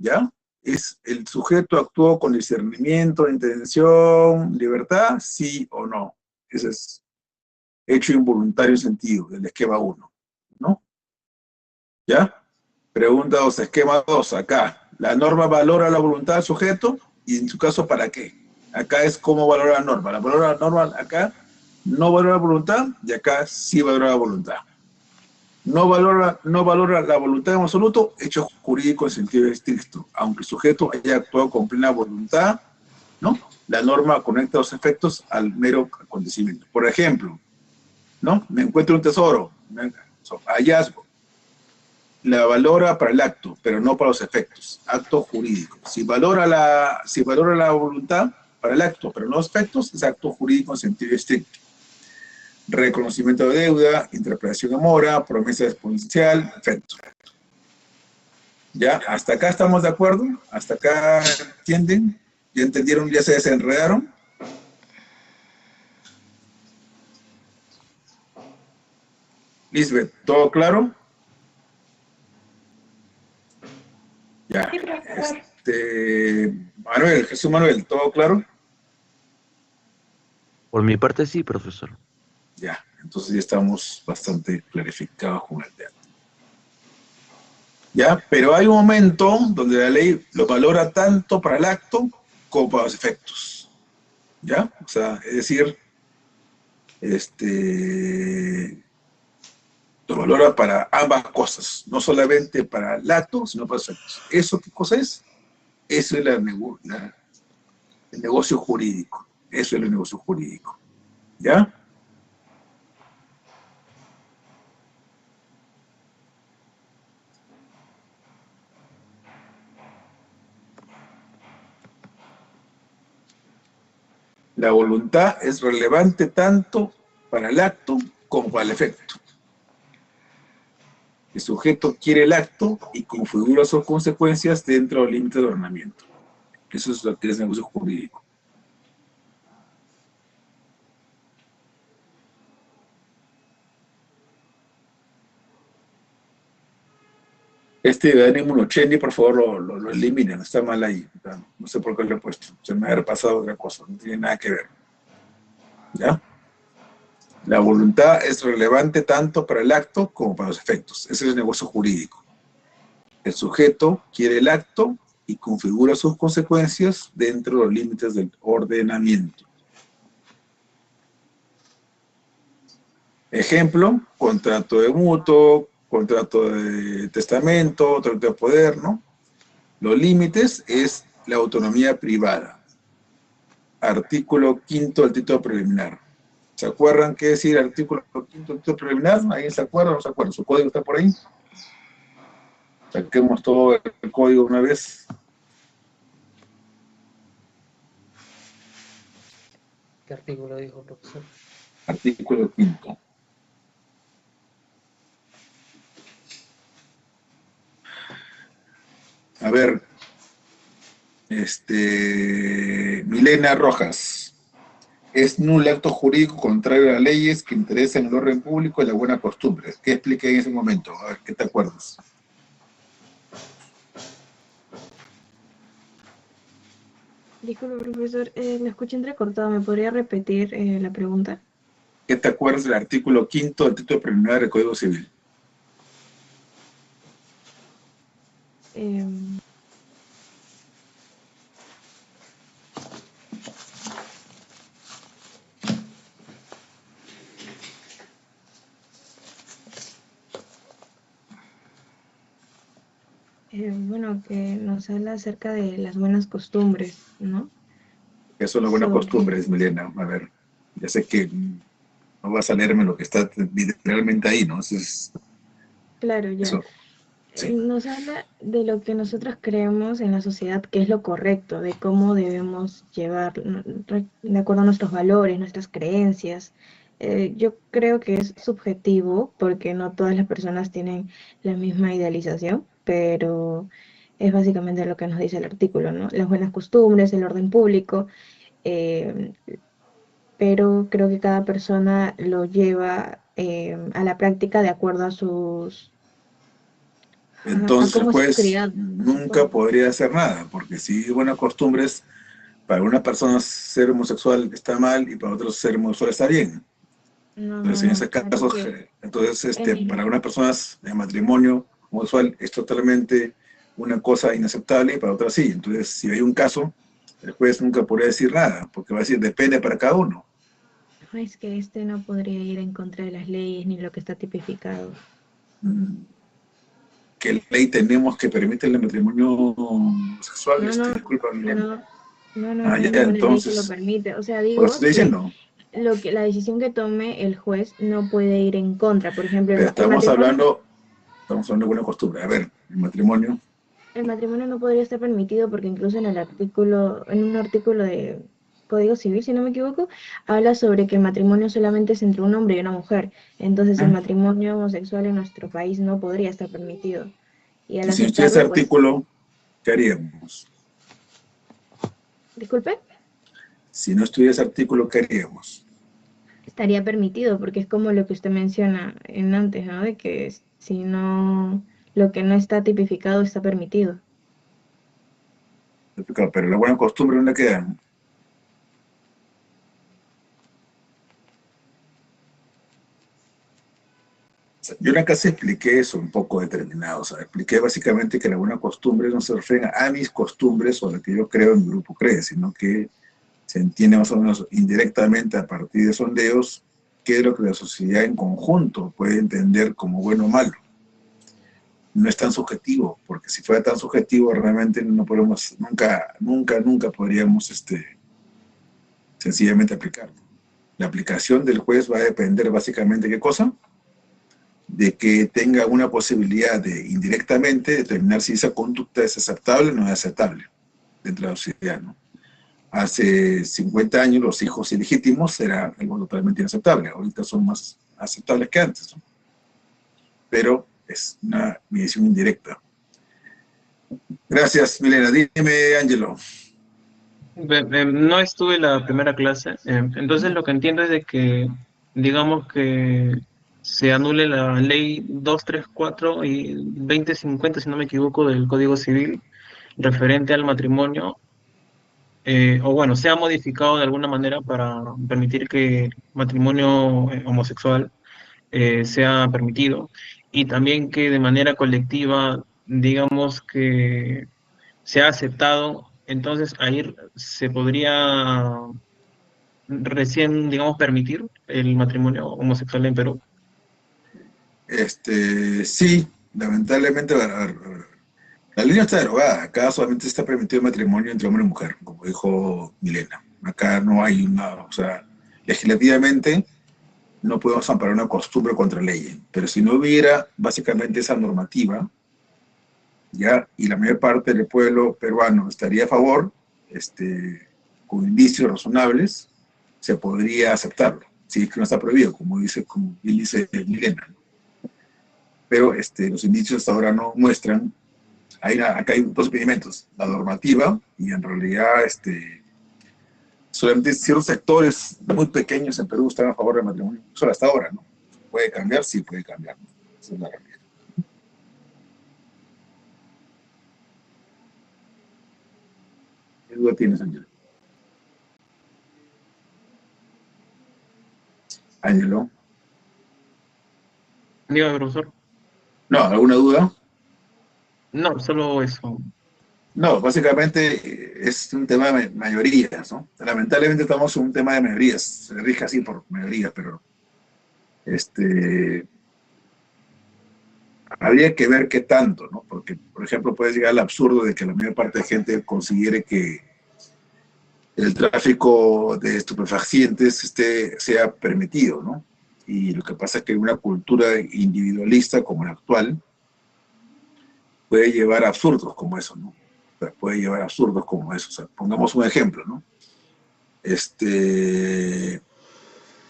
¿ya? ¿Es el sujeto actuó con discernimiento, intención, libertad? ¿Sí o no? Ese es hecho involuntario sentido, del esquema 1, ¿no? ¿Ya? Pregunta 2, esquema 2, acá. La norma valora la voluntad del sujeto y en su caso, ¿para qué? Acá es cómo valora la norma. La valora la norma acá no valora la voluntad y acá sí valora la voluntad. No valora la voluntad en absoluto, hecho jurídico en sentido estricto. Aunque el sujeto haya actuado con plena voluntad, ¿no? La norma conecta los efectos al mero acontecimiento. Por ejemplo, ¿no? Me encuentro un tesoro, hallazgo. La valora para el acto, pero no para los efectos. Acto jurídico. Si valora la voluntad para el acto, pero no los efectos, es acto jurídico en sentido estricto. Reconocimiento de deuda, interpretación de mora, promesa exponencial, efecto. ¿Ya? ¿Hasta acá estamos de acuerdo? ¿Hasta acá entienden? ¿Ya entendieron? ¿Ya se desenredaron? Lisbeth, ¿todo claro? Ya. Manuel, Jesús Manuel, ¿todo claro? Por mi parte sí, profesor. Ya, entonces ya estamos bastante clarificados con el tema. ¿Ya? Pero hay un momento donde la ley lo valora tanto para el acto como para los efectos. ¿Ya? O sea, es decir, lo valora para ambas cosas, no solamente para el acto, sino para los efectos. ¿Eso qué cosa es? Eso es el negocio jurídico. Eso es el negocio jurídico. ¿Ya? La voluntad es relevante tanto para el acto como para el efecto. El sujeto quiere el acto y configura sus consecuencias dentro del límite de ordenamiento. Eso es lo que es el negocio jurídico. De Dani Munochendi, por favor, lo eliminen, está mal ahí. No sé por qué lo he puesto. Se me ha pasado otra cosa, no tiene nada que ver. ¿Ya? La voluntad es relevante tanto para el acto como para los efectos. Ese es el negocio jurídico. El sujeto quiere el acto y configura sus consecuencias dentro de los límites del ordenamiento. Ejemplo, contrato de mutuo, contrato de testamento, trato de poder, ¿no? Los límites es la autonomía privada. Artículo 5 del título preliminar. ¿Se acuerdan qué decir artículo 5 del título preliminar? ¿Alguien se acuerda o no se acuerda? ¿Su código está por ahí? Saquemos todo el código una vez. ¿Qué artículo dijo, profesor? Artículo 5. A ver, Milena Rojas. Es nulo acto jurídico contrario a las leyes que interesan el orden público y la buena costumbre. ¿Qué expliqué en ese momento? A ver, ¿qué te acuerdas? Disculpe, profesor, lo escuché entrecortado. ¿Me podría repetir la pregunta? ¿Qué te acuerdas del artículo 5 del título preliminar del Código Civil? Em, bueno, que nos habla acerca de las buenas costumbres, ¿no? ¿Qué son las buenas costumbres, Milena? A ver, ya sé que no vas a leerme lo que está literalmente ahí, ¿no? Claro, ya. Eso, sí. Nos habla de lo que nosotros creemos en la sociedad que es lo correcto, de cómo debemos llevar, de acuerdo a nuestros valores, nuestras creencias. Yo creo que es subjetivo porque no todas las personas tienen la misma idealización, pero es básicamente lo que nos dice el artículo, ¿no? Las buenas costumbres, el orden público, eh, pero creo que cada persona lo lleva a la práctica de acuerdo A Entonces el cómo es juez criado, más que nunca todo. podría hacer nada, porque si buenas costumbres, para una persona ser homosexual está mal y para otros ser homosexual está bien. No, no, Entonces en no. ese Así caso, que, para el, unas personas el matrimonio homosexual es totalmente una cosa inaceptable y para otras sí. Entonces si hay un caso, el juez nunca podría decir nada, porque va a decir depende para cada uno. no, es que este no podría ir en contra de las leyes ni lo que está tipificado. Mm, ¿Qué ley tenemos que permite el matrimonio homosexual? No, no, Disculpa, Milena. no, no Ah, hay ya, ninguna ley que lo entonces, permite. O sea, por eso digo estoy que diciendo. la decisión que tome el juez no puede ir en contra. Por ejemplo, Pero estamos hablando de buena costumbre. A ver, el matrimonio, el matrimonio no podría estar permitido porque incluso en un artículo de Código Civil, si no me equivoco, habla sobre que el matrimonio solamente es entre un hombre y una mujer. Entonces el ¿eh? matrimonio homosexual en nuestro país no podría estar permitido. Y al Y si no estuviera ese aceptarlo, pues, artículo, ¿qué haríamos? disculpe, Si no estuviera ese artículo, ¿qué haríamos? estaría permitido porque es como lo que usted menciona en antes, ¿no? De que si no, lo que no está tipificado está permitido. Pero la buena costumbre, ¿dónde queda? Yo en la casa expliqué eso un poco determinado, o sea, expliqué básicamente que la buena costumbre no se refiere a mis costumbres o a lo que yo creo en mi grupo cree, sino que se entiende más o menos indirectamente a partir de sondeos qué es lo que la sociedad en conjunto puede entender como bueno o malo. No es tan subjetivo, porque si fuera tan subjetivo realmente no podemos, nunca podríamos sencillamente aplicarlo. La aplicación del juez va a depender básicamente de qué cosa, de que tenga una posibilidad de indirectamente determinar si esa conducta es aceptable o no es aceptable dentro de la sociedad, ¿no? Hace 50 años los hijos ilegítimos era algo totalmente inaceptable, ahorita son más aceptables que antes, ¿no? Pero es una medición indirecta. Gracias, Milena. Dime, Ángelo. No estuve en la primera clase, entonces lo que entiendo es de que, digamos que se anule la ley 234 y 2050, si no me equivoco, del Código Civil referente al matrimonio, o bueno, sea modificado de alguna manera para permitir que el matrimonio homosexual sea permitido y también que de manera colectiva, digamos que sea aceptado, entonces ahí se podría recién, digamos, permitir el matrimonio homosexual en Perú. Sí, lamentablemente la ley no está derogada. Acá solamente está permitido el matrimonio entre hombre y mujer, como dijo Milena. Acá no hay una, o sea, legislativamente no podemos amparar una costumbre contra ley. Pero si no hubiera básicamente esa normativa, ya, y la mayor parte del pueblo peruano estaría a favor, con indicios razonables, se podría aceptarlo. Si es que no está prohibido, como bien dice Milena. Pero los indicios hasta ahora no muestran. Acá hay dos impedimentos, la normativa y en realidad solamente ciertos sectores muy pequeños en Perú están a favor del matrimonio, solo hasta ahora, ¿no? ¿Puede cambiar? Sí, puede cambiar, ¿no? Esa es la realidad. ¿Qué duda tienes, Ángelo? Ángelo. Dígame, profesor. No, ¿alguna duda? No, solo eso. No, básicamente es un tema de mayorías, ¿no? Lamentablemente estamos en un tema de mayorías, se rige así por mayorías, pero este, habría que ver qué tanto, ¿no? Porque, por ejemplo, puede llegar al absurdo de que la mayor parte de gente considere que el tráfico de estupefacientes sea permitido, ¿no? Y lo que pasa es que en una cultura individualista como la actual puede llevar a absurdos como eso, ¿no? O sea, puede llevar a absurdos como eso. O sea, pongamos un ejemplo, ¿no?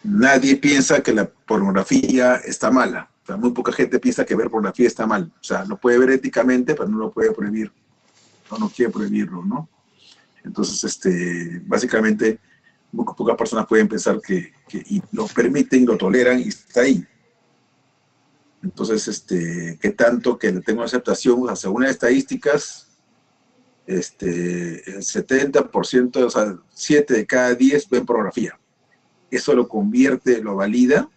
Nadie piensa que la pornografía está mala. O sea, muy poca gente piensa que ver pornografía está mal. O sea, lo puede ver éticamente, pero no lo puede prohibir. No quiere prohibirlo, ¿no? Entonces, básicamente, muy pocas personas pueden pensar y lo permiten, lo toleran y está ahí. Entonces, ¿qué tanto que le tengo aceptación? O sea, según las estadísticas, el 70%, o sea, 7 de cada 10 ven pornografía. ¿Eso lo convierte, lo valida?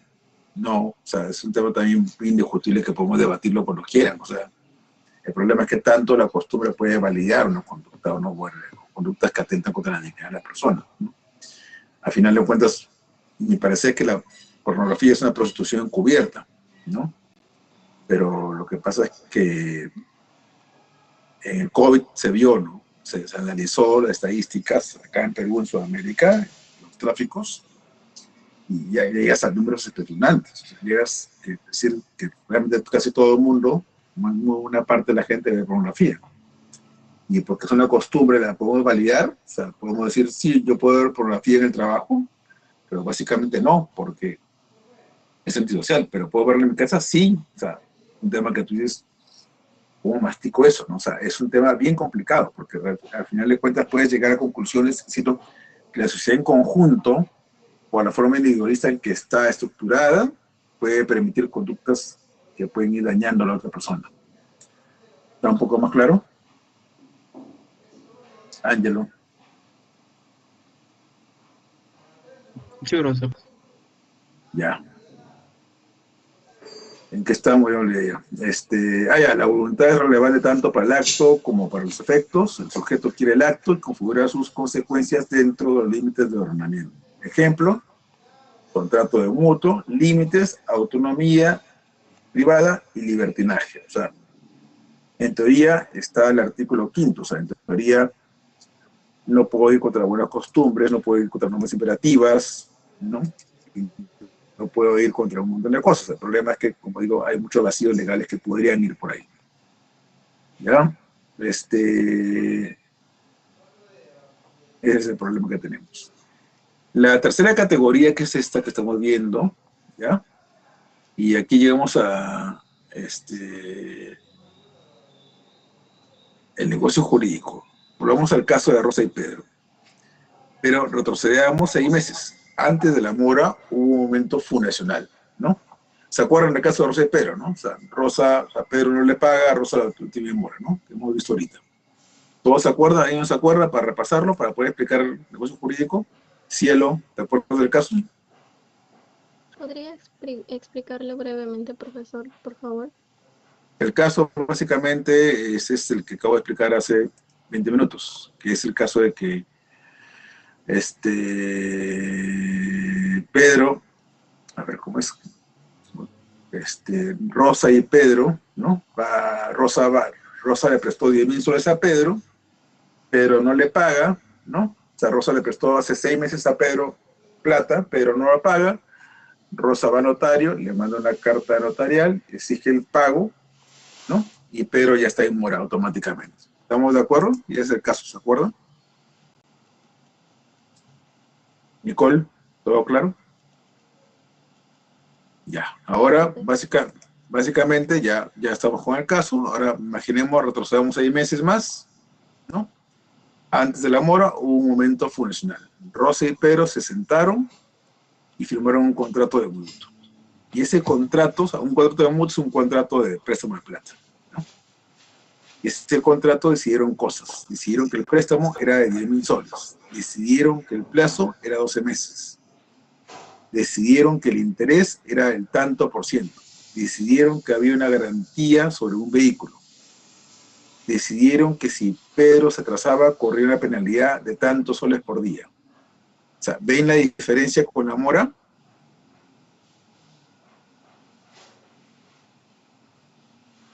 No, o sea, es un tema también indiscutible que podemos debatirlo cuando quieran. O sea, el problema es que tanto la costumbre puede validar una conducta o no, bueno, conductas que atentan contra la dignidad de la persona, ¿no? Al final de cuentas, me parece que la pornografía es una prostitución encubierta, ¿no? Pero lo que pasa es que en el COVID se vio, ¿no? Se analizó las estadísticas acá en Perú, en Sudamérica, los tráficos, y ya llegas a números espeluznantes. O sea, llegas a decir que realmente casi todo el mundo, una parte de la gente ve pornografía. Y porque es una costumbre, la podemos validar. O sea, podemos decir, sí, yo puedo ver pornografía en el trabajo, pero básicamente no, porque es antisocial. Pero puedo verla en mi casa, sí. O sea, un tema que tú dices, ¿cómo mastico eso? ¿No? O sea, es un tema bien complicado, porque al final de cuentas puedes llegar a conclusiones, cito, que la sociedad en conjunto, o la forma individualista en que está estructurada, puede permitir conductas que pueden ir dañando a la otra persona. ¿Está un poco más claro? Ángelo. Sí, profesor. Ya. ¿En qué estamos? Ya olvidé ya. Ya, la voluntad es relevante tanto para el acto como para los efectos. El sujeto quiere el acto y configura sus consecuencias dentro de los límites de ordenamiento. Ejemplo, contrato de mutuo, límites, autonomía privada y libertinaje. O sea, en teoría está el artículo 5º, o sea, en teoría no puedo ir contra buenas costumbres, no puedo ir contra normas imperativas, ¿no? No puedo ir contra un montón de cosas. El problema es que, como digo, hay muchos vacíos legales que podrían ir por ahí. ¿Ya? Ese es el problema que tenemos. La tercera categoría, que es esta que estamos viendo, ¿ya? Y aquí llegamos a el negocio jurídico. Volvamos al caso de Rosa y Pedro. Pero retrocedamos 6 meses. Antes de la mora hubo un momento fundacional, ¿no? ¿Se acuerdan del caso de Rosa y Pedro, no? O sea, Rosa a Pedro no le paga, Rosa la tiene mora, ¿no? Que hemos visto ahorita. ¿Todos se acuerdan? ¿Alguien no se acuerda? Para repasarlo, para poder explicar el negocio jurídico. Cielo, ¿te acuerdas del caso? ¿Podría explicarlo brevemente, profesor, por favor? El caso básicamente es el que acabo de explicar hace 20 minutos, que es el caso de que Pedro, a ver cómo es, Rosa y Pedro, ¿no? Rosa le prestó 10,000 soles a Pedro, Pedro no le paga, ¿no? O sea, Rosa le prestó hace 6 meses a Pedro plata, Pedro no la paga, Rosa va a notario, le manda una carta notarial, exige el pago, ¿no? Y Pedro ya está en mora automáticamente. ¿Estamos de acuerdo? Y es el caso, ¿se acuerdan? Nicole, ¿todo claro? Ya, ahora básicamente ya estamos con el caso. Ahora imaginemos, retrocedamos 6 meses más, ¿no? Antes de la mora hubo un momento fundacional. Rosa y Pedro se sentaron y firmaron un contrato de mutuo. Y ese contrato, o sea, un contrato de mutuo es un contrato de préstamo de plata, ¿no? Y ese contrato decidieron cosas. Decidieron que el préstamo era de 10,000 soles. Decidieron que el plazo era 12 meses. Decidieron que el interés era el tanto por ciento. Decidieron que había una garantía sobre un vehículo. Decidieron que si Pedro se atrasaba, corría una penalidad de tantos soles por día. O sea, ¿ven la diferencia con la mora?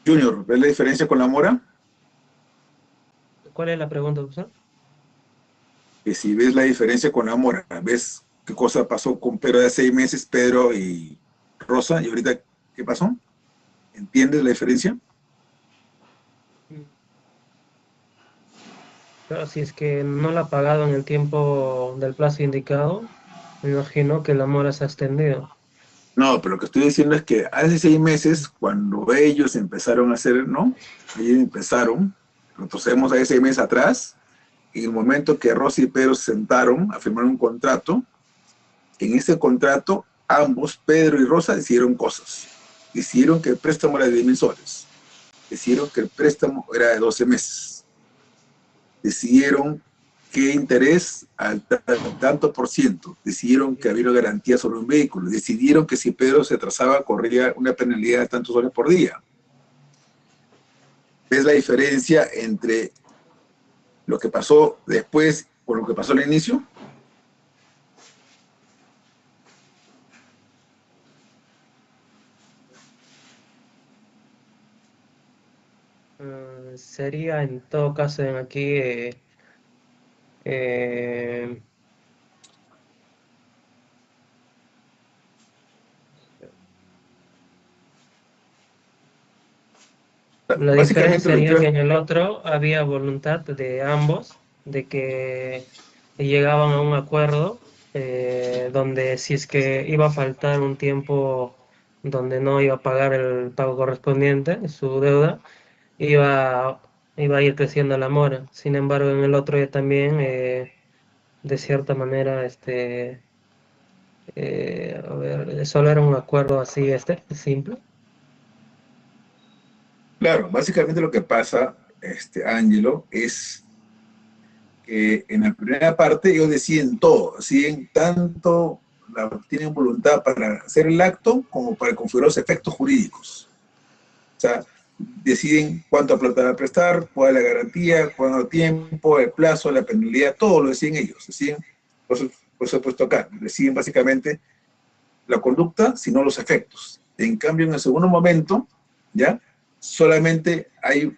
Junior, ¿ves la diferencia con la mora? ¿Cuál es la pregunta, profesor? Que si ves la diferencia con la mora, ¿ves qué cosa pasó con Pedro de 6 meses, Pedro y Rosa? ¿Y ahorita qué pasó? ¿Entiendes la diferencia? Pero si es que no la ha pagado en el tiempo del plazo indicado, me imagino que la mora se ha extendido. No, pero lo que estoy diciendo es que hace 6 meses, cuando ellos empezaron a hacer, ¿no? Ellos empezaron, retrocedemos a 6 meses atrás, en el momento que Rosa y Pedro se sentaron a firmar un contrato, en ese contrato ambos, Pedro y Rosa, decidieron cosas. decidieron que el préstamo era de 10.000 soles, decidieron que el préstamo era de 12 meses, decidieron qué interés al tanto por ciento, decidieron que había una garantía sobre un vehículo, decidieron que si Pedro se atrasaba corría una penalidad de tantos soles por día. ¿Ves la diferencia entre lo que pasó después con lo que pasó al inicio? Sería en todo caso en aquí eh, la diferencia Básicamente lo que sería que quiero... en el otro había voluntad de ambos de que llegaban a un acuerdo donde si es que iba a faltar un tiempo donde no iba a pagar el pago correspondiente, su deuda, iba, iba a ir creciendo la mora. Sin embargo, en el otro ya también, de cierta manera, a ver, solo era un acuerdo así, simple. Claro, básicamente lo que pasa, Ángelo, es que en la primera parte ellos deciden todo, deciden tanto, tienen voluntad para hacer el acto como para configurar los efectos jurídicos. O sea, deciden cuánto plata va a prestar, cuál es la garantía, cuánto tiempo, el plazo, la penalidad, todo lo deciden ellos. Deciden, por eso he puesto acá, deciden básicamente la conducta, sino los efectos. En cambio, en el segundo momento, ¿ya? Solamente hay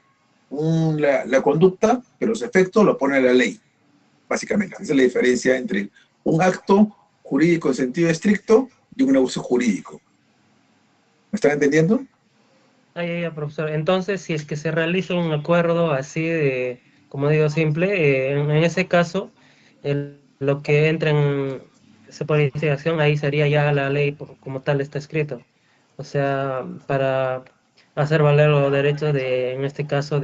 la conducta, pero los efectos lo pone la ley, básicamente. Esa es la diferencia entre un acto jurídico en sentido estricto y un negocio jurídico. ¿Me están entendiendo? Ya, profesor. Entonces, si es que se realiza un acuerdo así de, como digo, simple, en ese caso, lo que entra en esa politización ahí sería ya la ley como tal está escrito. O sea, para hacer valer los derechos de, en este caso, ¿cómo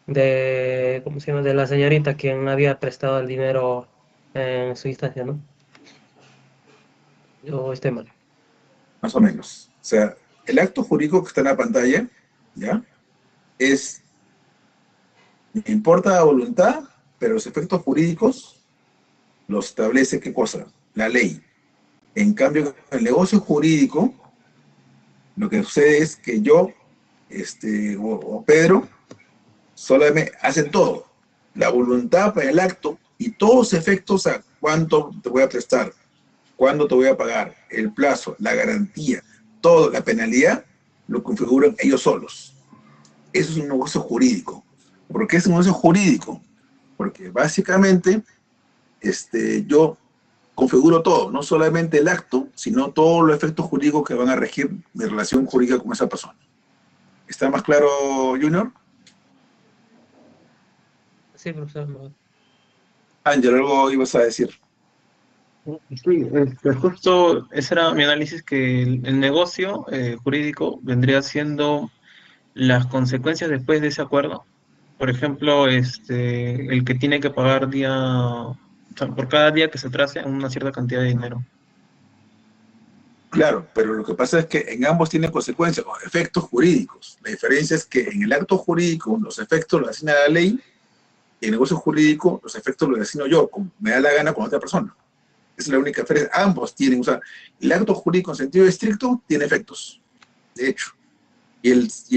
se llama? De la señorita quien había prestado el dinero en su instancia, ¿no? O esté mal. Más o menos. O sea, el acto jurídico que está en la pantalla, ¿ya? Es, me importa la voluntad, pero los efectos jurídicos los establece, ¿qué cosa? La ley. En cambio, en el negocio jurídico, lo que sucede es que yo, o Pedro, solamente hacen todo. La voluntad para el acto y todos los efectos a cuánto te voy a prestar, cuándo te voy a pagar, el plazo, la garantía, todo, la penalidad, lo configuran ellos solos. Eso es un negocio jurídico. ¿Por qué es un negocio jurídico? Porque básicamente yo configuro todo, no solamente el acto, sino todos los efectos jurídicos que van a regir mi relación jurídica con esa persona. ¿Está más claro, Junior? Sí, profesor. No. Ángel, algo ibas a decir. Sí, justo ese era mi análisis, que el negocio jurídico vendría siendo las consecuencias después de ese acuerdo. Por ejemplo, el que tiene que pagar o sea, por cada día que se atrase una cierta cantidad de dinero. Claro, pero lo que pasa es que en ambos tienen consecuencias, o efectos jurídicos. La diferencia es que en el acto jurídico los efectos los asigna la ley, y en el negocio jurídico los efectos los asigno yo, como me da la gana con otra persona. Esa es la única diferencia. Ambos tienen, o sea, el acto jurídico en sentido estricto tiene efectos, de hecho. Y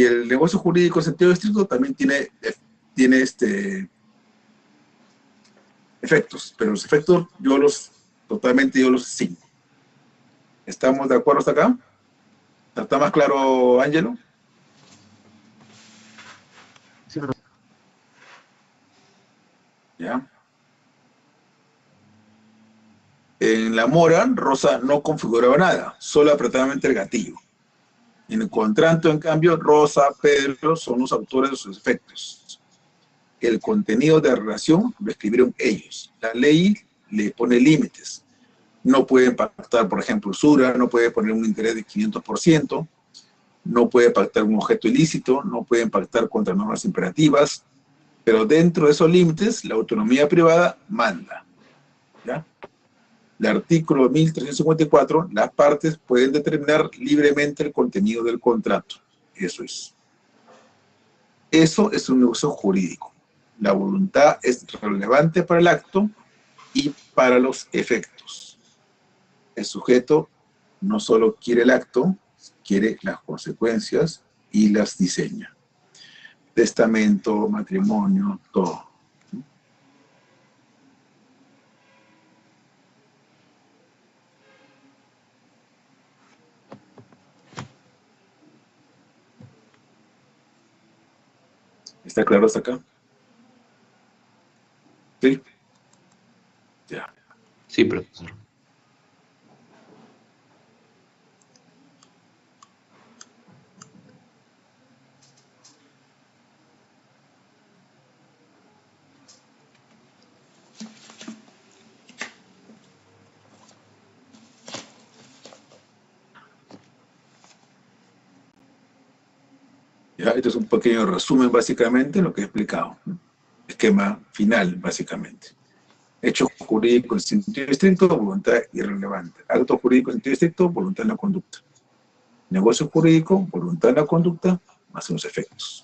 el negocio jurídico en sentido estricto también tiene efectos, pero los efectos yo los asigno. ¿Estamos de acuerdo hasta acá? ¿Está más claro, Ángelo? Sí, ¿Ya? En la mora, Rosa no configuraba nada, solo apretaba el gatillo. En el contrato, en cambio, Rosa, Pedro son los autores de sus efectos. El contenido de la relación lo escribieron ellos. La ley le pone límites. No pueden pactar, por ejemplo, usura, no puede poner un interés de 500%, no puede pactar un objeto ilícito, no pueden pactar contra normas imperativas, pero dentro de esos límites, la autonomía privada manda. ¿Ya? el artículo 1354, las partes pueden determinar libremente el contenido del contrato. Eso es. Eso es un negocio jurídico. La voluntad es relevante para el acto y para los efectos. El sujeto no solo quiere el acto, quiere las consecuencias y las diseña. Testamento, matrimonio, todo. ¿Está claro hasta acá? ¿Sí? Ya. Sí, profesor. Ya, esto es un pequeño resumen básicamente de lo que he explicado, ¿no? Esquema final, básicamente. Hecho jurídico en sentido estricto, voluntad irrelevante. Acto jurídico en sentido estricto, voluntad en la conducta. Negocio jurídico, voluntad en la conducta, más los efectos.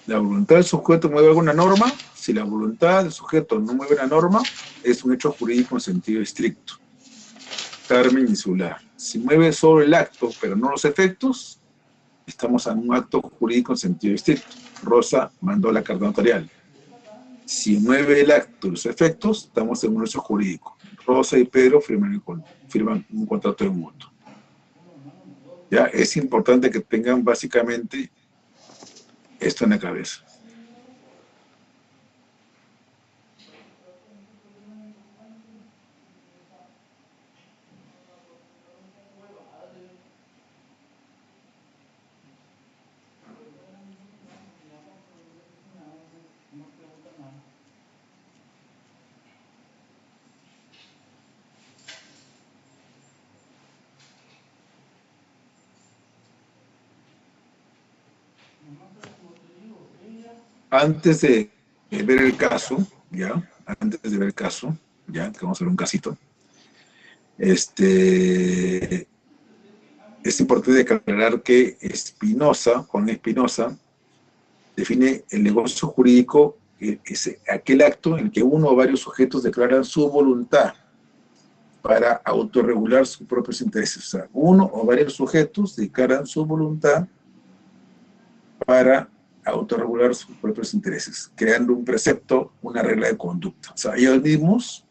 La voluntad del sujeto mueve alguna norma. Si la voluntad del sujeto no mueve una norma, es un hecho jurídico en sentido estricto. Carmen insular. Si mueve solo el acto, pero no los efectos, estamos en un acto jurídico en sentido estricto. Rosa mandó la carta notarial. Si mueve el acto y los efectos, estamos en un hecho jurídico. Rosa y Pedro firman un contrato de mutuo. Ya, es importante que tengan básicamente esto en la cabeza. Antes de ver el caso, ya, antes de ver el caso, ya, que vamos a ver un casito, es importante aclarar que Juan Espinosa, define el negocio jurídico, es aquel acto en que uno o varios sujetos declaran su voluntad para autorregular sus propios intereses. O sea, uno o varios sujetos declaran su voluntad para autorregular sus propios intereses, creando un precepto, una regla de conducta. O sea, ellos mismos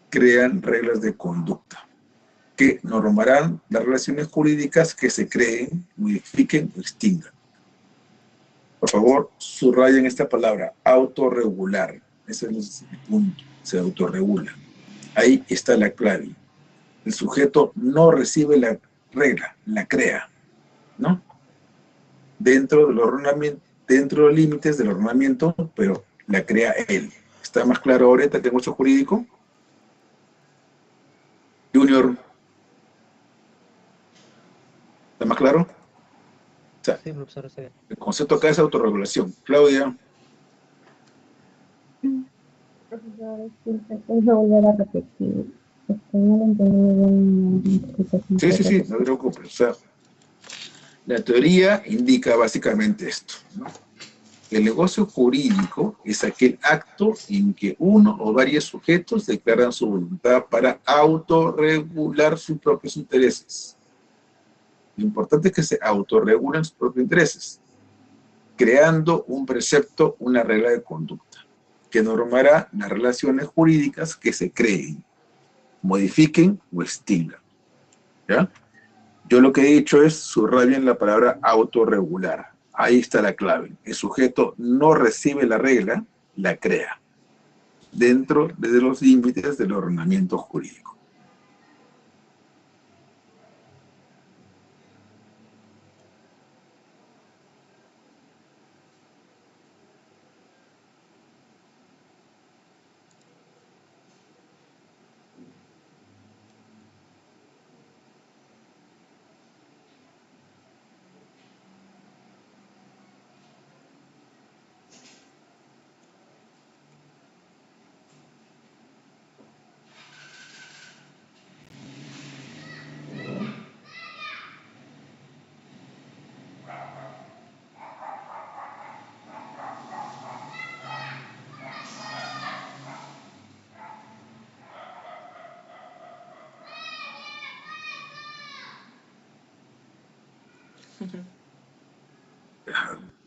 crean reglas de conducta que normarán las relaciones jurídicas que se creen, modifiquen o extingan. Por favor, subrayen esta palabra, autorregular. Ese es el punto, se autorregula. Ahí está la clave. El sujeto no recibe la regla, la crea, ¿no? Dentro de los límites del ordenamiento, pero la crea él. ¿Está más claro ahorita el negocio jurídico? Junior, ¿está más claro? O sea, Sí, profesor, está bien. el concepto acá es autorregulación. Claudia. Profesor, disculpe, ¿puedo volver a repetir? No lo entendí bien la explicación que Sí, hace. no te preocupes. O sea, la teoría indica básicamente esto, ¿no? El negocio jurídico es aquel acto en que uno o varios sujetos declaran su voluntad para autorregular sus propios intereses. Lo importante es que se autorregulen sus propios intereses, creando un precepto, una regla de conducta, que normará las relaciones jurídicas que se creen, modifiquen o extingan. ¿Ya? Yo lo que he dicho es subrayen la palabra autorregular. Ahí está la clave. El sujeto no recibe la regla, la crea, dentro de los límites del ordenamiento jurídico.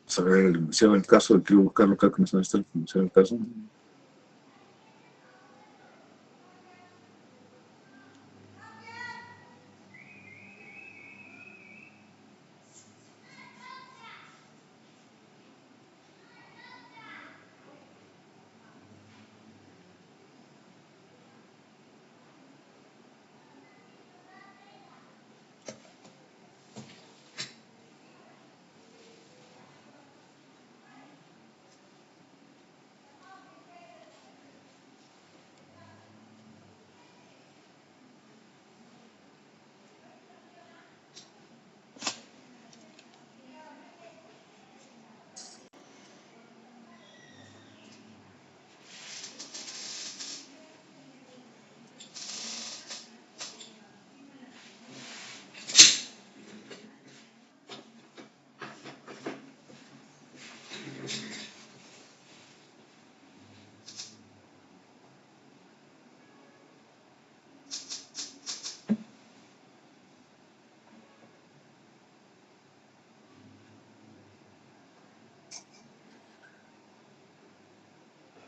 Saber el enunciado del caso, quiero buscarlo acá, que no sabe estar el enunciado del caso.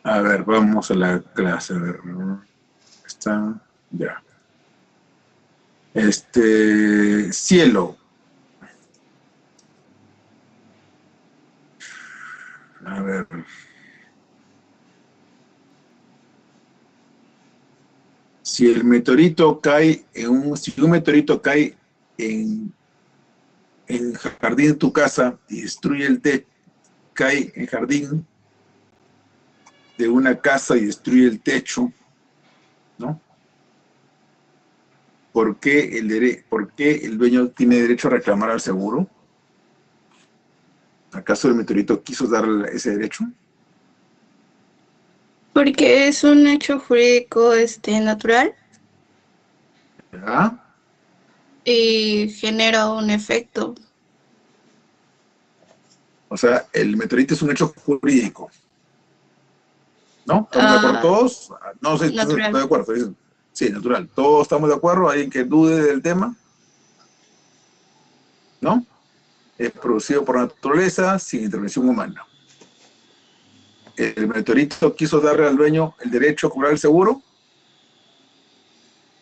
A ver, vamos a la clase. A ver, ¿no? Está, ya. Cielo. A ver. Si un meteorito cae en el jardín de tu casa y destruye el techo, cae en el jardín de una casa y destruye el techo, ¿no? ¿Por qué el dueño tiene derecho a reclamar al seguro? ¿Acaso el meteorito quiso darle ese derecho? Porque es un hecho jurídico natural ¿Verdad? y genera un efecto. O sea, el meteorito es un hecho jurídico, ¿no? ¿Estamos de acuerdo todos? No sé si estoy Natural. de acuerdo. Dicen. Sí, natural. ¿Todos estamos de acuerdo? ¿Alguien que dude del tema? ¿No? Es producido por naturaleza sin intervención humana. ¿El meteorito quiso darle al dueño el derecho a cobrar el seguro?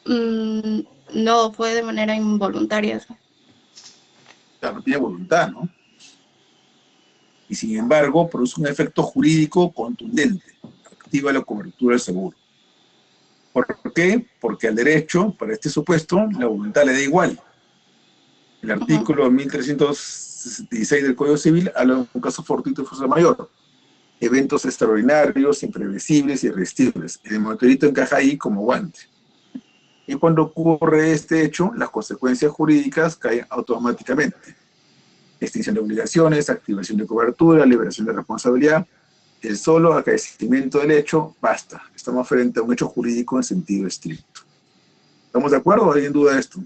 No, fue de manera involuntaria. Ya no tiene voluntad, ¿no? Y sin embargo, produce un efecto jurídico contundente. Activa la cobertura del seguro. ¿Por qué? Porque al derecho, para este supuesto, la voluntad le da igual. El artículo 1366 del Código Civil habla de un caso fortuito de fuerza mayor. Eventos extraordinarios, imprevisibles y irresistibles. El meteorito encaja ahí como guante. Y cuando ocurre este hecho, las consecuencias jurídicas caen automáticamente. Extinción de obligaciones, activación de cobertura, liberación de responsabilidad. El solo acaecimiento del hecho, basta. Estamos frente a un hecho jurídico en sentido estricto. ¿Estamos de acuerdo o hay en duda de esto?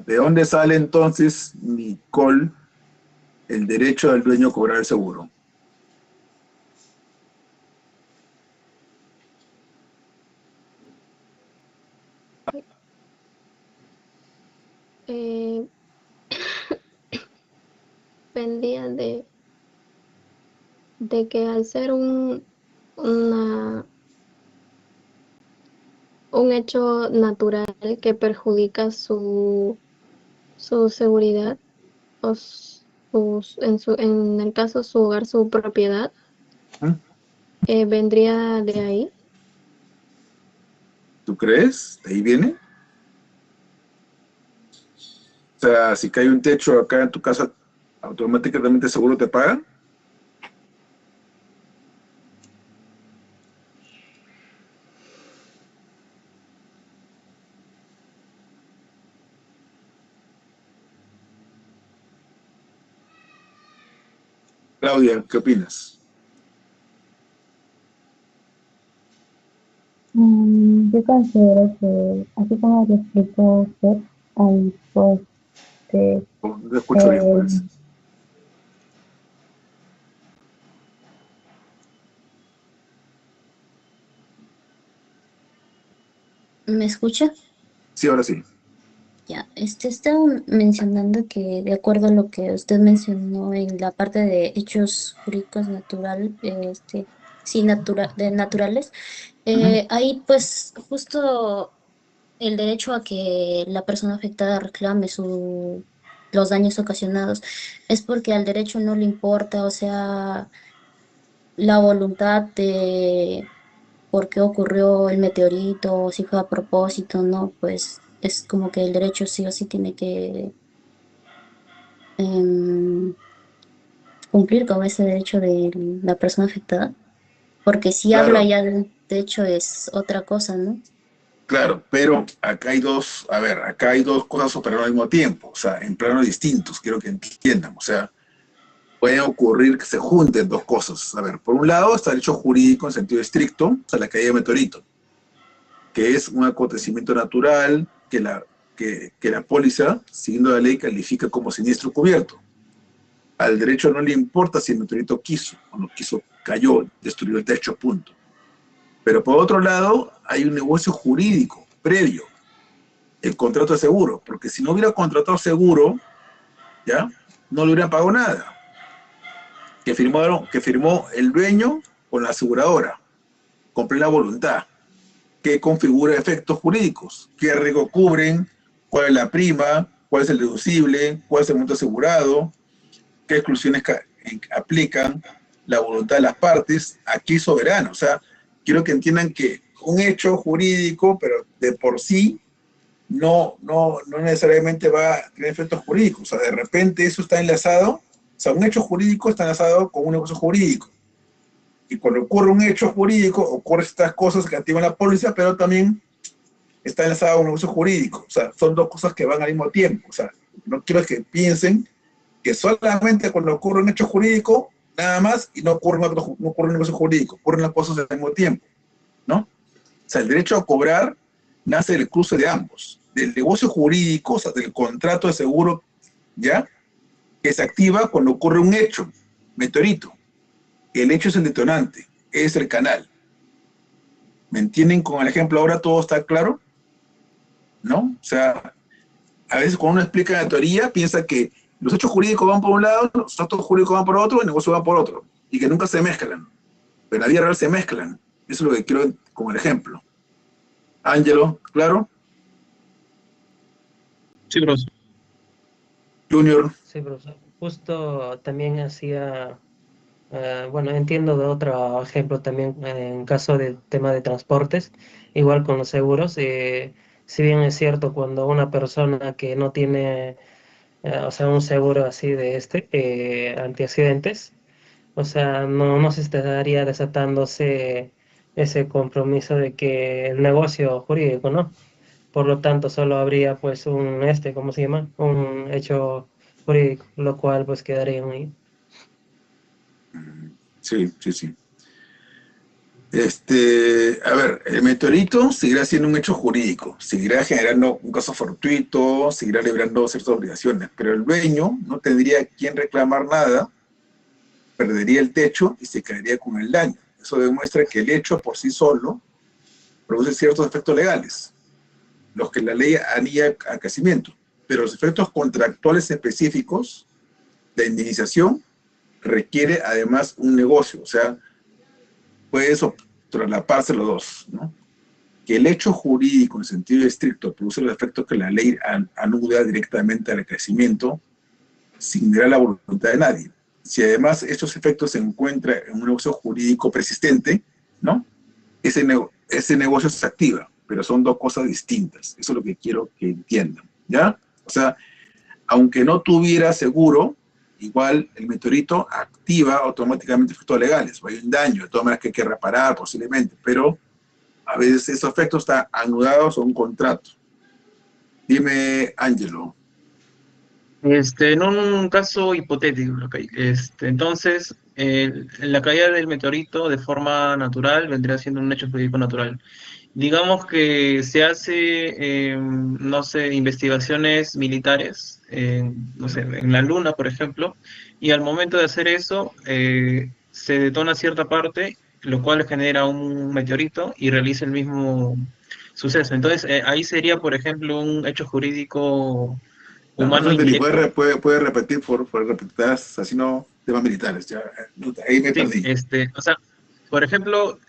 ¿De dónde sale entonces, Nicole, el derecho del dueño a cobrar el seguro? Eh, Vendría de que al ser un hecho natural que perjudica su seguridad o en el caso su hogar, su propiedad, vendría de ahí. ¿Tú crees? ¿De ahí viene? O sea, si cae un techo acá en tu casa, ¿automáticamente el seguro te paga? Claudia, ¿qué opinas? Yo considero que, así como lo explicó usted, hay pues que No te escucho bien, pues. ¿Me escucha? Sí, ahora sí. Ya, estaba mencionando que de acuerdo a lo que usted mencionó en la parte de hechos jurídicos sí, naturales, Ujú. ahí pues justo el derecho a que la persona afectada reclame los daños ocasionados es porque al derecho no le importa, o sea, la voluntad de por qué ocurrió el meteorito, o si fue a propósito, ¿no? Pues es como que el derecho sí o sí tiene que em, cumplir con ese derecho de la persona afectada, porque si habla Claro, ya del derecho es otra cosa, ¿no? claro, pero acá hay dos, a ver, acá hay dos cosas operando al mismo tiempo, o sea, en planos distintos, quiero que entiendan, o sea, pueden ocurrir que se junten dos cosas. A ver, por un lado está el hecho jurídico en sentido estricto, o sea, la caída de meteorito, que es un acontecimiento natural que la póliza, siguiendo la ley, califica como siniestro cubierto. Al derecho no le importa si el meteorito quiso o no quiso, cayó, destruyó el techo, punto. Pero por otro lado, hay un negocio jurídico previo, el contrato de seguro, porque si no hubiera contratado seguro, ¿ya? No le hubieran pagado nada, que firmó el dueño con la aseguradora, con plena voluntad, que configura efectos jurídicos, qué riesgo cubren, cuál es la prima, cuál es el deducible, cuál es el monto asegurado, qué exclusiones aplican, la voluntad de las partes, aquí es soberano. O sea, quiero que entiendan que un hecho jurídico, pero de por sí, no necesariamente va a tener efectos jurídicos. O sea, de repente eso está enlazado, o sea, un hecho jurídico está enlazado con un negocio jurídico. Y cuando ocurre un hecho jurídico, ocurren estas cosas que activan la póliza, pero también está enlazado a un negocio jurídico. O sea, son dos cosas que van al mismo tiempo. O sea, no quiero que piensen que solamente cuando ocurre un hecho jurídico, nada más, y no ocurre un negocio jurídico, ocurren las cosas al mismo tiempo, ¿no? O sea, el derecho a cobrar nace del cruce de ambos, del negocio jurídico, o sea, del contrato de seguro, ¿ya? Que se activa cuando ocurre un hecho, meteorito. El hecho es el detonante, es el canal. ¿Me entienden con el ejemplo ahora? ¿Todo está claro? ¿No? O sea, a veces cuando uno explica la teoría, piensa que los hechos jurídicos van por un lado, los actos jurídicos van por otro, y el negocio va por otro, y que nunca se mezclan. Pero en la vida real se mezclan. Eso es lo que quiero como el ejemplo. Ángelo, ¿claro? Sí, profesor. Junior, Sí, profesor. Justo también hacía, bueno, entiendo de otro ejemplo también en caso del tema de transportes, igual con los seguros. Si bien es cierto, cuando una persona que no tiene, o sea, un seguro así de antiaccidentes, o sea, no se estaría desatándose ese compromiso de que el negocio jurídico, ¿no? Por lo tanto, solo habría pues ¿cómo se llama? Un hecho jurídico, lo cual pues quedaría ahí. sí, sí, sí. A ver, el meteorito seguirá siendo un hecho jurídico, seguirá generando un caso fortuito, seguirá librando ciertas obligaciones, pero el dueño no tendría quien reclamar nada, perdería el techo y se caería con el daño. Eso demuestra que el hecho por sí solo produce ciertos efectos legales, los que la ley anilla a crecimiento, pero los efectos contractuales específicos de indemnización requiere además un negocio, o sea, puede traslaparse los dos, ¿no? Que el hecho jurídico en sentido estricto produce los efectos que la ley anuda directamente al crecimiento sin mirar la voluntad de nadie. Si además estos efectos se encuentran en un negocio jurídico persistente, ¿no? Ese negocio se activa, pero son dos cosas distintas. Eso es lo que quiero que entiendan, ¿ya? O sea, aunque no tuviera seguro, igual el meteorito activa automáticamente efectos legales. Hay un daño, de todas maneras que hay que reparar posiblemente, pero a veces esos efectos están anudados a un contrato. Dime, Ángelo. En un caso hipotético, ok, entonces, la caída del meteorito de forma natural vendría siendo un hecho jurídico natural. Digamos que se hace, no sé, investigaciones militares, no sé, en la Luna, por ejemplo, y al momento de hacer eso, se detona cierta parte, lo cual genera un meteorito y realiza el mismo, suceso. Entonces, ahí sería, por ejemplo, un hecho jurídico No, no humano te entendí. indirecto. Puede repetir, por repetir, así no, temas militares. Ya, ahí me Sí, perdí. o sea, por ejemplo,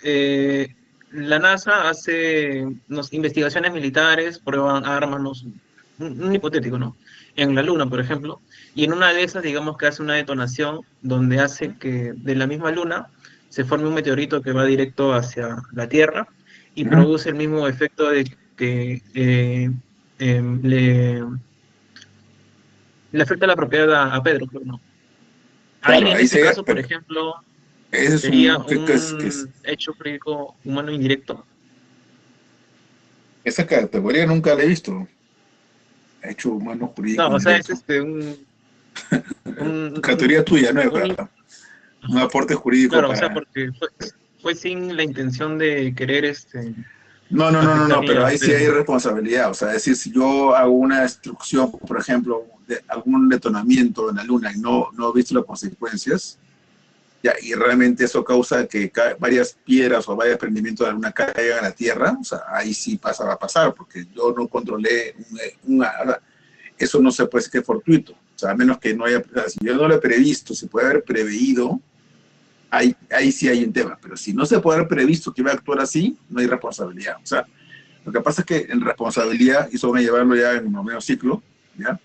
la NASA hace investigaciones militares, prueban armas, un hipotético, ¿no? En la Luna, por ejemplo, y en una de esas, digamos que hace una detonación donde hace que de la misma Luna se forme un meteorito que va directo hacia la Tierra y Ujú. produce el mismo efecto de que le, le afecta la propiedad a Pedro, creo, ¿no? Ahí Claro, en ahí ese se, caso, por ejemplo, ese es sería un, un hecho jurídico humano indirecto. esa categoría nunca la he visto. Hecho humano jurídico No, o sea, es indirecto. un, Categoría tuya, un- nueva. Un aporte jurídico claro, o sea, para... porque fue sin la intención de querer No, afectarle pero a ahí sí hay Pedro. responsabilidad. O sea, es decir, si yo hago una destrucción, por ejemplo, de algún detonamiento en la Luna y no he visto las consecuencias, ya, y realmente eso causa que varias piedras o varios desprendimientos de la Luna caigan a la Tierra, o sea, ahí sí va a pasar, porque yo no controlé eso no se puede decir que es fortuito. O sea, a menos que no haya, o sea, si yo no lo he previsto, se puede haber preveído, ahí sí hay un tema, pero si no se puede haber previsto que iba a actuar así, no hay responsabilidad. O sea, lo que pasa es que en responsabilidad, y eso van a llevarlo ya en un medio ciclo, ¿ya?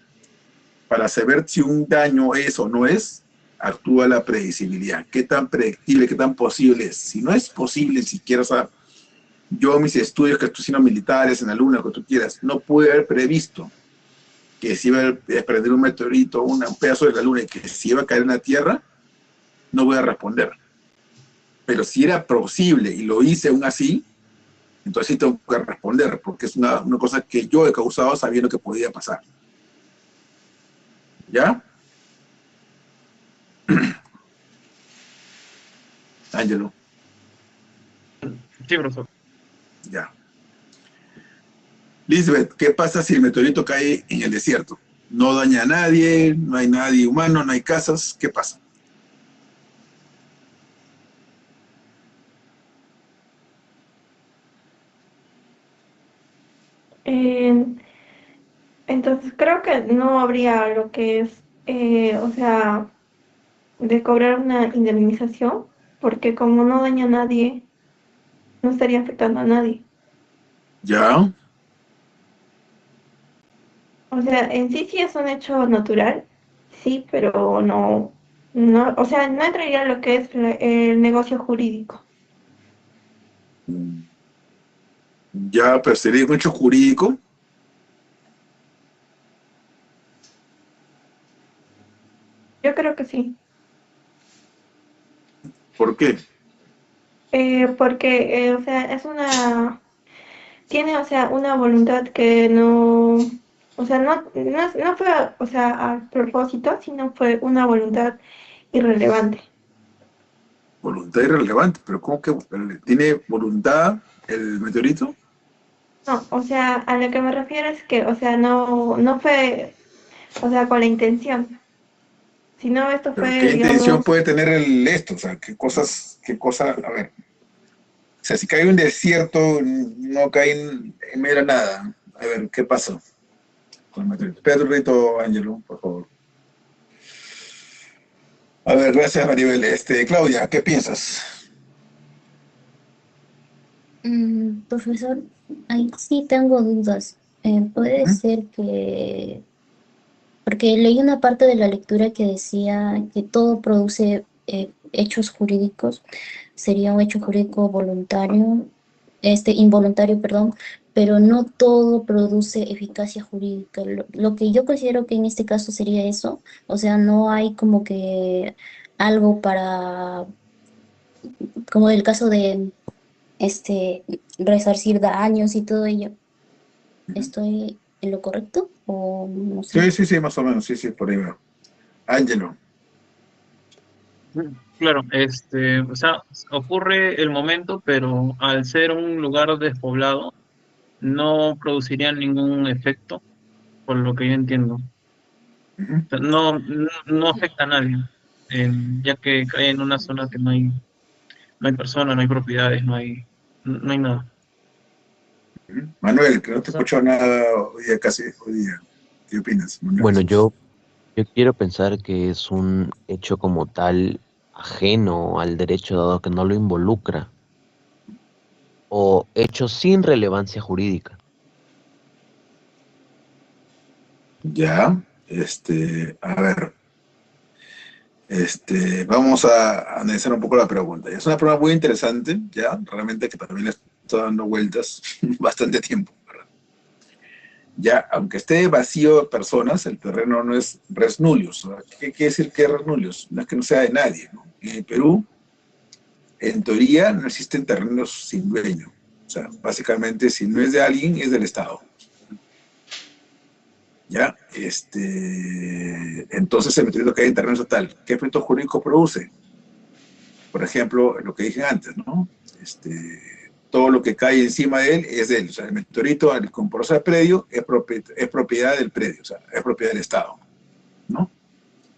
Para saber si un daño es o no es, actúa la predecibilidad. ¿Qué tan predictible, qué tan posible es? Si no es posible siquiera, o sea, yo mis estudios que estoy haciendo militares en la Luna, lo que tú quieras, no pude haber previsto que si iba a desprender un meteorito, un pedazo de la Luna y que si iba a caer en la Tierra, no voy a responder. Pero si era posible y lo hice aún así, entonces sí tengo que responder, porque es una cosa que yo he causado sabiendo que podía pasar. ¿Ya? Ángelo, Sí, profesor. ya. Lisbeth, ¿qué pasa si el meteorito cae en el desierto? No daña a nadie, no hay nadie humano, no hay casas, ¿qué pasa? Eh, entonces creo que no habría lo que es, o sea, de cobrar una indemnización, porque como no daña a nadie, no estaría afectando a nadie. ¿Ya? O sea, en sí sí es un hecho natural, sí, pero no, o sea, no entraría lo que es el negocio jurídico. Ya, pero sería un hecho jurídico. Yo creo que sí. ¿Por qué? Porque, o sea, tiene, o sea, una voluntad que no, o sea, no fue, o sea, a propósito, sino fue una voluntad irrelevante. Voluntad irrelevante, pero ¿cómo que tiene voluntad el meteorito? No, o sea, a lo que me refiero es que, o sea, no fue, o sea, con la intención, sino esto Pero ¿qué fue, intención digamos, puede tener esto? O sea, a ver, o sea, si cae en un desierto, no cae en medio de nada. A ver, ¿qué pasó con el meteorito? Espérate un ratito, Ángelo, por favor. A ver, gracias, Maribel. Claudia, ¿qué piensas? Profesor, ahí sí tengo dudas. Puede Ujú. ser que, porque leí una parte de la lectura que decía que todo produce hechos jurídicos, sería un hecho jurídico voluntario, involuntario, perdón, pero no todo produce eficacia jurídica. Lo que yo considero que en este caso sería eso, o sea, no hay como que algo para, como el caso de resarcir daños y todo ello. ¿Estoy en lo correcto? O no sé. Sí, sí, sí, más o menos, sí, sí, por ahí veo. Ángelo. Claro, o sea, ocurre el momento, pero al ser un lugar despoblado, no produciría ningún efecto, por lo que yo entiendo. O Ujú. sea, no afecta a nadie, ya que cae en una zona que no hay personas, no hay propiedades, no hay nada. Manuel, que no te Profesor. escucho nada hoy día, casi hoy día. ¿Qué opinas, Manuel Bueno, Jesús? yo quiero pensar que es un hecho como tal ajeno al derecho dado que no lo involucra o hecho sin relevancia jurídica. Ya, a ver, vamos a analizar un poco la pregunta. Es una pregunta muy interesante, ya, realmente que también le estoy dando vueltas bastante tiempo, ¿verdad? Ya, aunque esté vacío de personas, el terreno no es res nullius. ¿Verdad? ¿Qué quiere decir que es res nullius? No es que no sea de nadie, ¿no? En el Perú, en teoría, no existen terrenos sin dueño. O sea, básicamente, si no es de alguien, es del Estado. ¿Ya? Entonces, el meteorito cae en terreno estatal. ¿Qué efecto jurídico produce? Por ejemplo, lo que dije antes, ¿no? Todo lo que cae encima de él es de él. O sea, el meteorito, al comportarse al predio, es propiedad del predio, o sea, es propiedad del Estado, ¿no?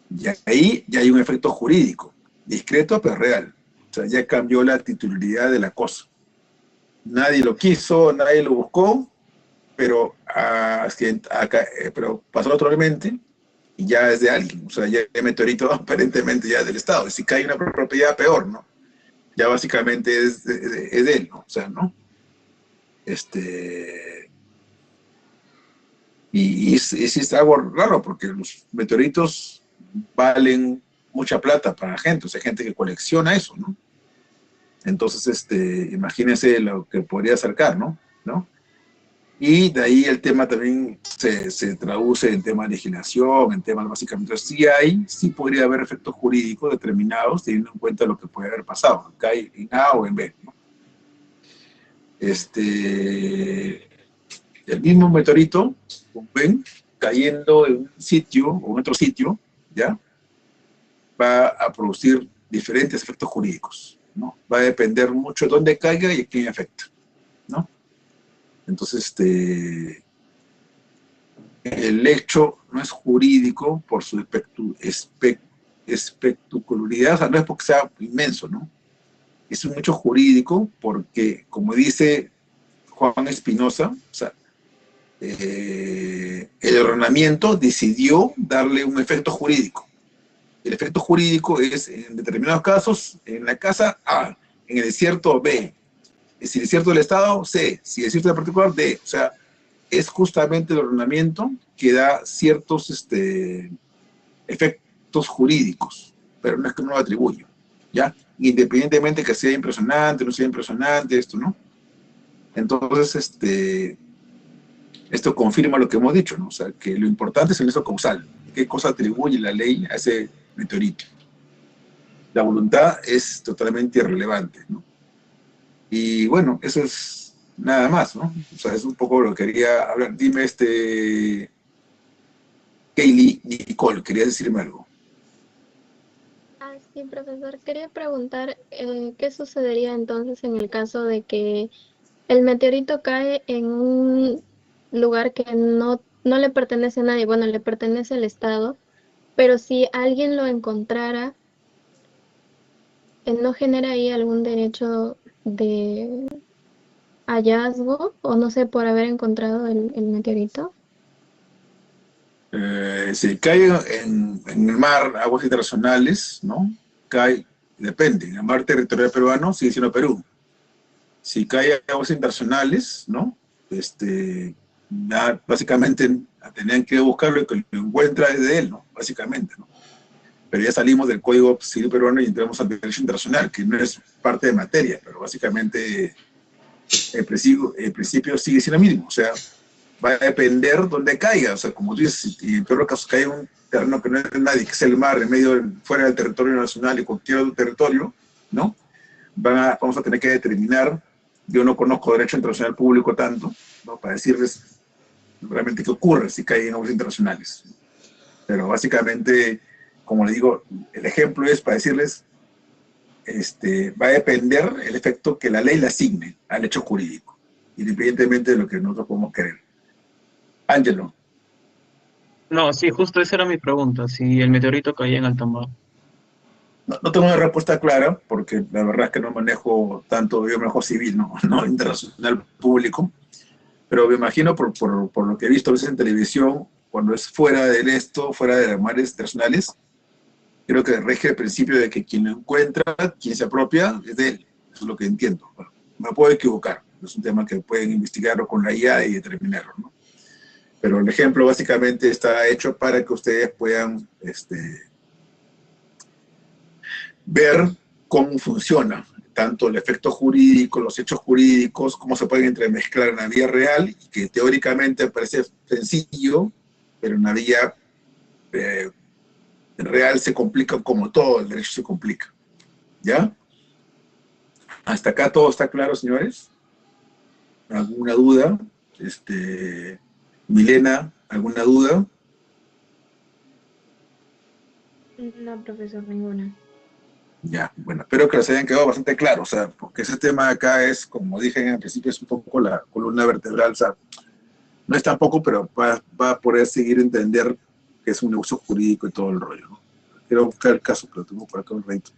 Y ahí ya hay un efecto jurídico, discreto pero real. O sea, ya cambió la titularidad de la cosa. Nadie lo quiso, nadie lo buscó, pero, pero pasó naturalmente y ya es de alguien. O sea, ya el meteorito aparentemente ya es del Estado. Y si cae una propiedad, peor, ¿no? Ya básicamente es de él, ¿no? O sea, ¿no? Este, es algo raro porque los meteoritos valen mucha plata para la gente, o sea, gente que colecciona eso, ¿no? Entonces, imagínense lo que podría acercar, ¿no? ¿No? Y de ahí el tema también se traduce en temas de legislación, en temas básicamente. Sí podría haber efectos jurídicos determinados teniendo en cuenta lo que puede haber pasado, cae en A o en B, ¿no? El mismo meteorito, ven, cayendo en un sitio o en otro sitio, ¿ya? Va a producir diferentes efectos jurídicos, ¿no? Va a depender mucho de dónde caiga y a quién afecta, ¿no? Entonces, el hecho no es jurídico por su espectacularidad, o sea, no es porque sea inmenso, ¿no? Es un hecho jurídico porque, como dice Juan Espinosa, o sea, el ordenamiento decidió darle un efecto jurídico. El efecto jurídico es, en determinados casos, en la casa A, en el desierto B, si el desierto del Estado, C, si el desierto del particular, D. O sea, es justamente el ordenamiento que da ciertos efectos jurídicos, pero no es que no lo atribuye, ¿ya? Independientemente que sea impresionante, no sea impresionante, esto, ¿no? Entonces, esto confirma lo que hemos dicho, ¿no? O sea, que lo importante es el nexo causal. ¿Qué cosa atribuye la ley a ese meteorito? La voluntad es totalmente irrelevante, ¿no? Y bueno, eso es nada más, ¿no? O sea, es un poco lo que quería hablar. Dime, Kaylee, Nicole, ¿querías decirme algo? Ah, sí, profesor. Quería preguntar qué sucedería entonces en el caso de que el meteorito cae en un lugar que no le pertenece a nadie, bueno, le pertenece al Estado, pero si alguien lo encontrara, ¿no genera ahí algún derecho de hallazgo o no sé, por haber encontrado el meteorito? Si cae en el mar, aguas internacionales, ¿no? Cae, depende, en el mar territorial peruano sigue siendo Perú. Si cae en aguas internacionales, ¿no? Ya básicamente tenían que buscarlo y que lo encuentra desde él, ¿no? Básicamente, ¿no? Pero ya salimos del Código Civil peruano y entramos al derecho internacional, que no es parte de materia, pero básicamente el principio sigue siendo el mismo, o sea, va a depender dónde caiga, o sea, como tú dices, si en peor caso cae en un terreno que no es de nadie, que es el mar, en medio, fuera del territorio nacional y cualquier otro territorio, ¿no? Vamos a tener que determinar, yo no conozco derecho internacional público tanto, ¿no? Para decirles realmente qué ocurre si cae en aguas internacionales. Pero básicamente, como les digo, el ejemplo es para decirles, va a depender el efecto que la ley le asigne al hecho jurídico, independientemente de lo que nosotros podemos querer. Ángelo. No, sí, justo esa era mi pregunta, si el meteorito caía en alta mar. No tengo una respuesta clara, porque la verdad es que no manejo tanto, yo manejo civil, no internacional público, Pero me imagino por lo que he visto a veces en televisión, cuando es fuera del esto, fuera de las mares personales, creo que rige el principio de que quien lo encuentra, quien se apropia, es de él. Eso es lo que entiendo. Bueno, me puedo equivocar. Es un tema que pueden investigarlo con la IA y determinarlo, ¿no? Pero el ejemplo básicamente está hecho para que ustedes puedan ver cómo funciona tanto el efecto jurídico, los hechos jurídicos, cómo se pueden entremezclar en la vida real, y que teóricamente parece sencillo, pero en la vida real se complica como todo el derecho se complica. ¿Ya? ¿Hasta acá todo está claro, señores? ¿Alguna duda? Milena, ¿alguna duda? No, profesor, ninguna. Ya, bueno, espero que les hayan quedado bastante claro, o sea, porque ese tema acá es, como dije en el principio, es un poco la columna vertebral, o sea, no es tampoco, pero va a poder seguir a entender que es un negocio jurídico y todo el rollo, ¿no? Quiero buscar el caso, pero tengo por acá un reto.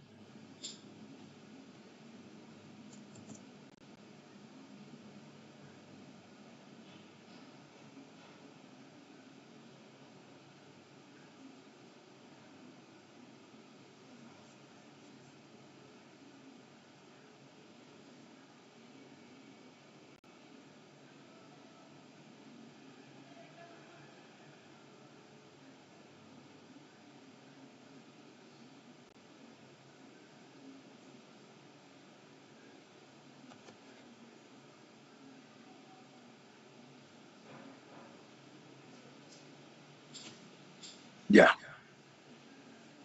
Ya.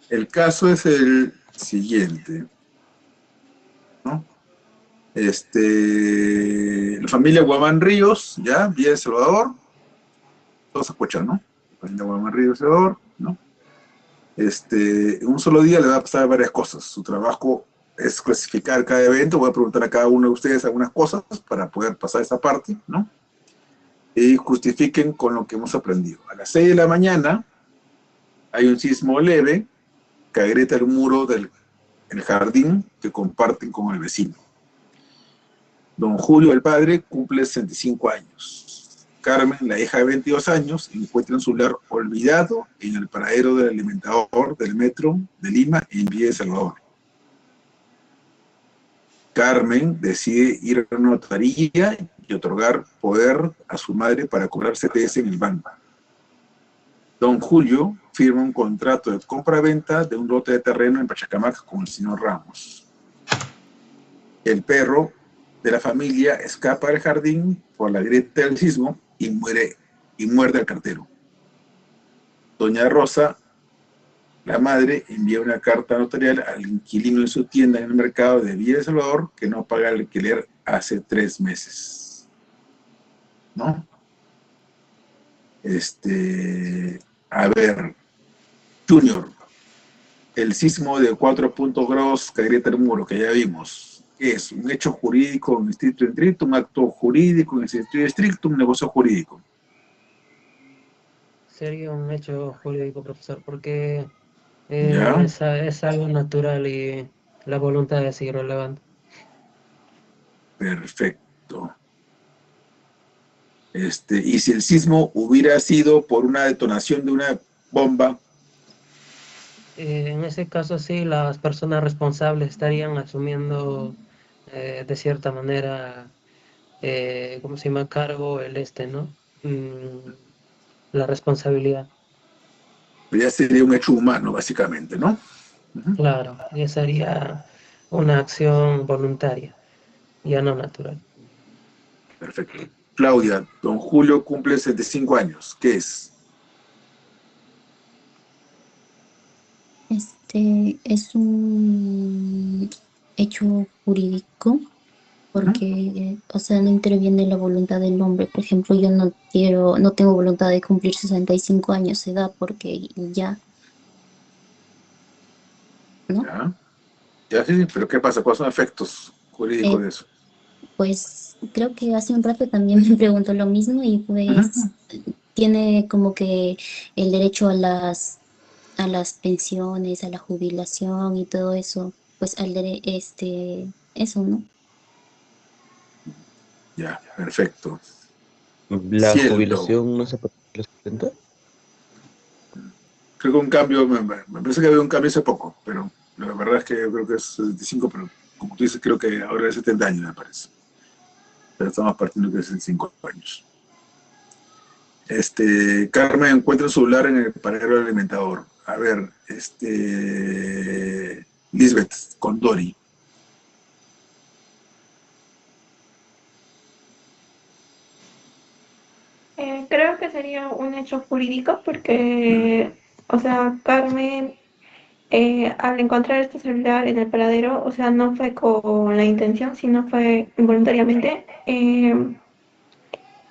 El caso es el siguiente, ¿no? La familia Guamán Ríos, ya, Villa El Salvador, todos escuchan, ¿no? La familia Guamán Ríos, El Salvador, ¿no? En un solo día le va a pasar varias cosas. Su trabajo es clasificar cada evento. Voy a preguntar a cada uno de ustedes algunas cosas para poder pasar esa parte, ¿no? Y justifiquen con lo que hemos aprendido. A las 6 de la mañana hay un sismo leve que agrieta el muro del jardín que comparten con el vecino. Don Julio, el padre, cumple 65 años. Carmen, la hija de 22 años, encuentra un celular olvidado en el paradero del alimentador del metro de Lima en Villa de Salvador. Carmen decide ir a una notaría y otorgar poder a su madre para cobrar CTS en el banco. Don Julio firma un contrato de compra-venta de un lote de terreno en Pachacamac con el señor Ramos. El perro de la familia escapa del jardín por la grieta del sismo y muerde al cartero. Doña Rosa, la madre, envía una carta notarial al inquilino en su tienda en el mercado de Villa de Salvador que no paga el alquiler hace 3 meses. ¿No? A ver, Junior, el sismo de 4 grados que agrieta el muro, que ya vimos, ¿qué es? ¿Un hecho jurídico en estricto estricto, un acto jurídico en estricto estricto, un negocio jurídico? Sería un hecho jurídico, profesor, porque ¿Ya? es algo natural y la voluntad es irrelevante. Perfecto. Y si el sismo hubiera sido por una detonación de una bomba, En ese caso, sí, las personas responsables estarían asumiendo de cierta manera, ¿cómo se llama? Cargo ¿no? La responsabilidad. ya sería un hecho humano, básicamente, ¿no? Ujú. Claro, y sería una acción voluntaria, ya no natural. Perfecto. Claudia, don Julio cumple 75 años. ¿Qué es? Es un hecho jurídico ¿Mm? porque, o sea, no interviene la voluntad del hombre. Por ejemplo, yo no tengo voluntad de cumplir 65 años de edad porque ya, ¿no? ¿Ya? Ya, sí, sí, pero ¿qué pasa? ¿Cuáles son efectos jurídicos Eh, de eso? pues creo que hace un rato también me preguntó lo mismo y pues Ujú. tiene como que el derecho a las pensiones, a la jubilación y todo eso, pues eso, ¿no? Ya, perfecto. ¿La Cielo. jubilación no se puede a los 70? Creo que un cambio, me parece que había un cambio hace poco, pero la verdad es que yo creo que es 75, pero como tú dices, creo que ahora es 70 años, me parece. Pero estamos partiendo que es en 5 años. Carmen encuentra el celular en el paradero del alimentador. A ver, Lisbeth, con Dori. Creo que sería un hecho jurídico porque, o sea, Carmen, al encontrar este celular en el paradero, o sea, no fue con la intención, sino fue involuntariamente.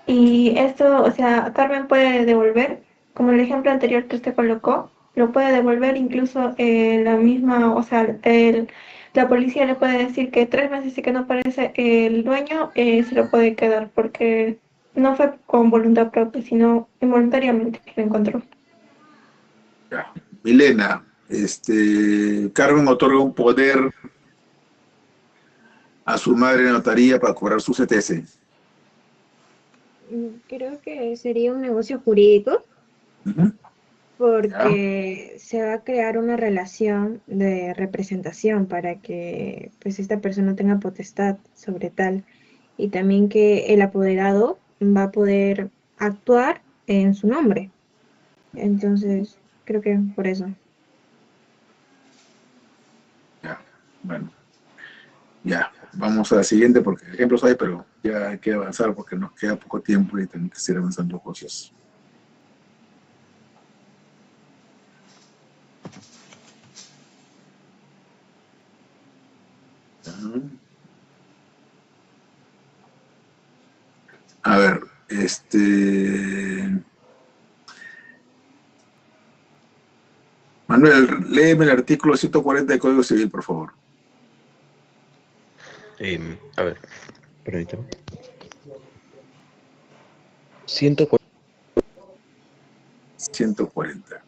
Y esto, o sea, Carmen puede devolver, como el ejemplo anterior que usted colocó, lo puede devolver incluso la misma, o sea, la policía le puede decir que 3 meses y que no aparece el dueño, se lo puede quedar porque no fue con voluntad propia, sino involuntariamente que lo encontró. Ya. Milena, Carmen otorga un poder a su madre de notaría para cobrar su CTS. Creo que sería un negocio jurídico Ujú. Ya, porque se va a crear una relación de representación para que pues esta persona tenga potestad sobre tal y también que el apoderado va a poder actuar en su nombre. Entonces, creo que por eso. ya. Bueno, ya. Vamos a la siguiente porque ejemplos hay, pero ya hay que avanzar porque nos queda poco tiempo y tenemos que seguir avanzando cosas. A ver, Manuel, léeme el artículo 140 del Código Civil, por favor. A ver, permítame. 140. 140.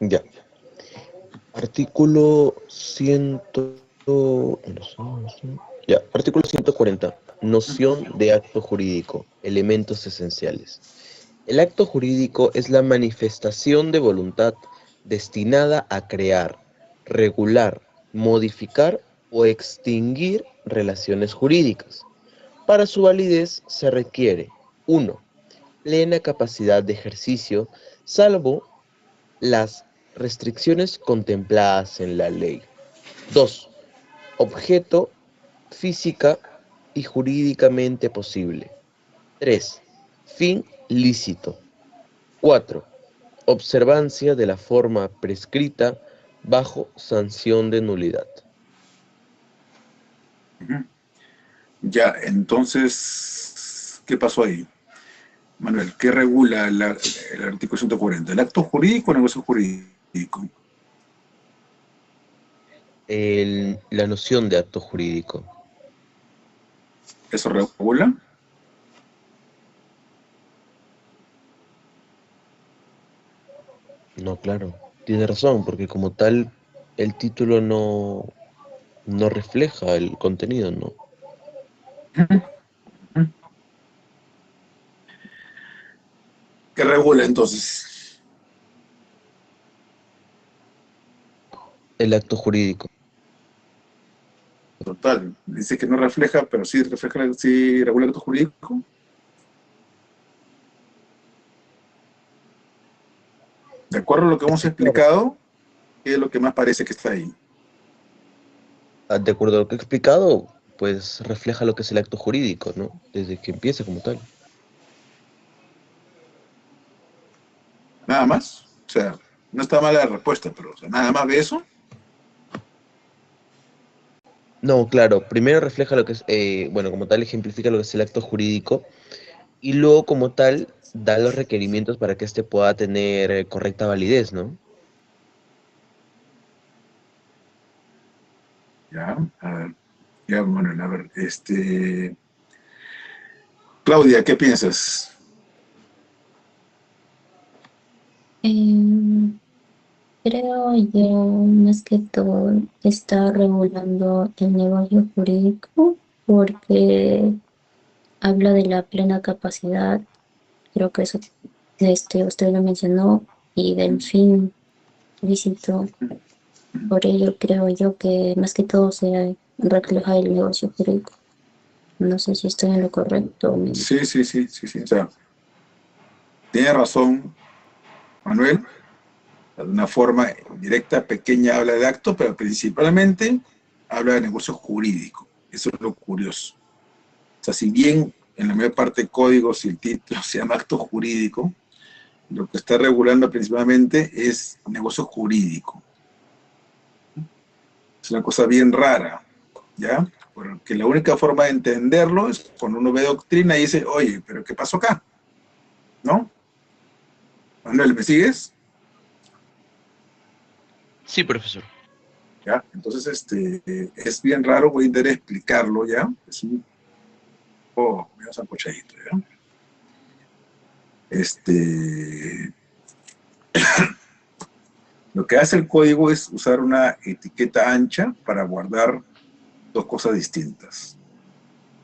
Ya. Artículo 100. Ya, artículo 140. Noción de acto jurídico. Elementos esenciales. El acto jurídico es la manifestación de voluntad destinada a crear, regular, modificar o extinguir relaciones jurídicas. Para su validez se requiere 1. Plena capacidad de ejercicio, salvo las restricciones contempladas en la ley. 2. Objeto física y jurídicamente posible. 3. Fin lícito. 4. Observancia de la forma prescrita bajo sanción de nulidad. Ya, entonces, ¿qué pasó ahí? Manuel, ¿qué regula el artículo 140? ¿El acto jurídico o el negocio jurídico? La noción de acto jurídico. ¿Eso regula? No, claro, tiene razón, porque como tal, el título no refleja el contenido, ¿no? ¿Qué regula entonces? El acto jurídico. Total, dice que no refleja, pero sí refleja, sí regula el acto jurídico. De acuerdo a lo que hemos Sí, claro. explicado, ¿qué es lo que más parece que está ahí? De acuerdo a lo que he explicado, pues refleja lo que es el acto jurídico, ¿no? Desde que empieza como tal. Nada más. O sea, No está mala la respuesta, pero o sea, nada más de eso. No, claro, primero refleja lo que es, bueno, como tal ejemplifica lo que es el acto jurídico y luego como tal da los requerimientos para que éste pueda tener correcta validez, ¿no? Ya, a ver, ya, bueno, a ver, Claudia, ¿qué piensas? Em, Creo yo más que todo está regulando el negocio jurídico porque habla de la plena capacidad, creo que eso usted lo mencionó, y del fin lícito. Por ello creo yo que más que todo se refleja el negocio jurídico. No sé si estoy en lo correcto. Sí, sí, sí, sí, sí. O sea, tiene razón Manuel, de una forma directa, pequeña, habla de acto, pero principalmente habla de negocio jurídico. Eso es lo curioso. O sea, si bien en la mayor parte de códigos y el título se llama acto jurídico, lo que está regulando principalmente es negocio jurídico. Es una cosa bien rara, ¿ya? Porque la única forma de entenderlo es cuando uno ve doctrina y dice, oye, pero ¿qué pasó acá? ¿No? Manuel, ¿me sigues? Sí, profesor. ¿Ya? Entonces, es bien raro, voy a intentar explicarlo, ¿ya? Es un poco medio sancochadito, ¿ya? Lo que hace el código es usar una etiqueta ancha para guardar dos cosas distintas,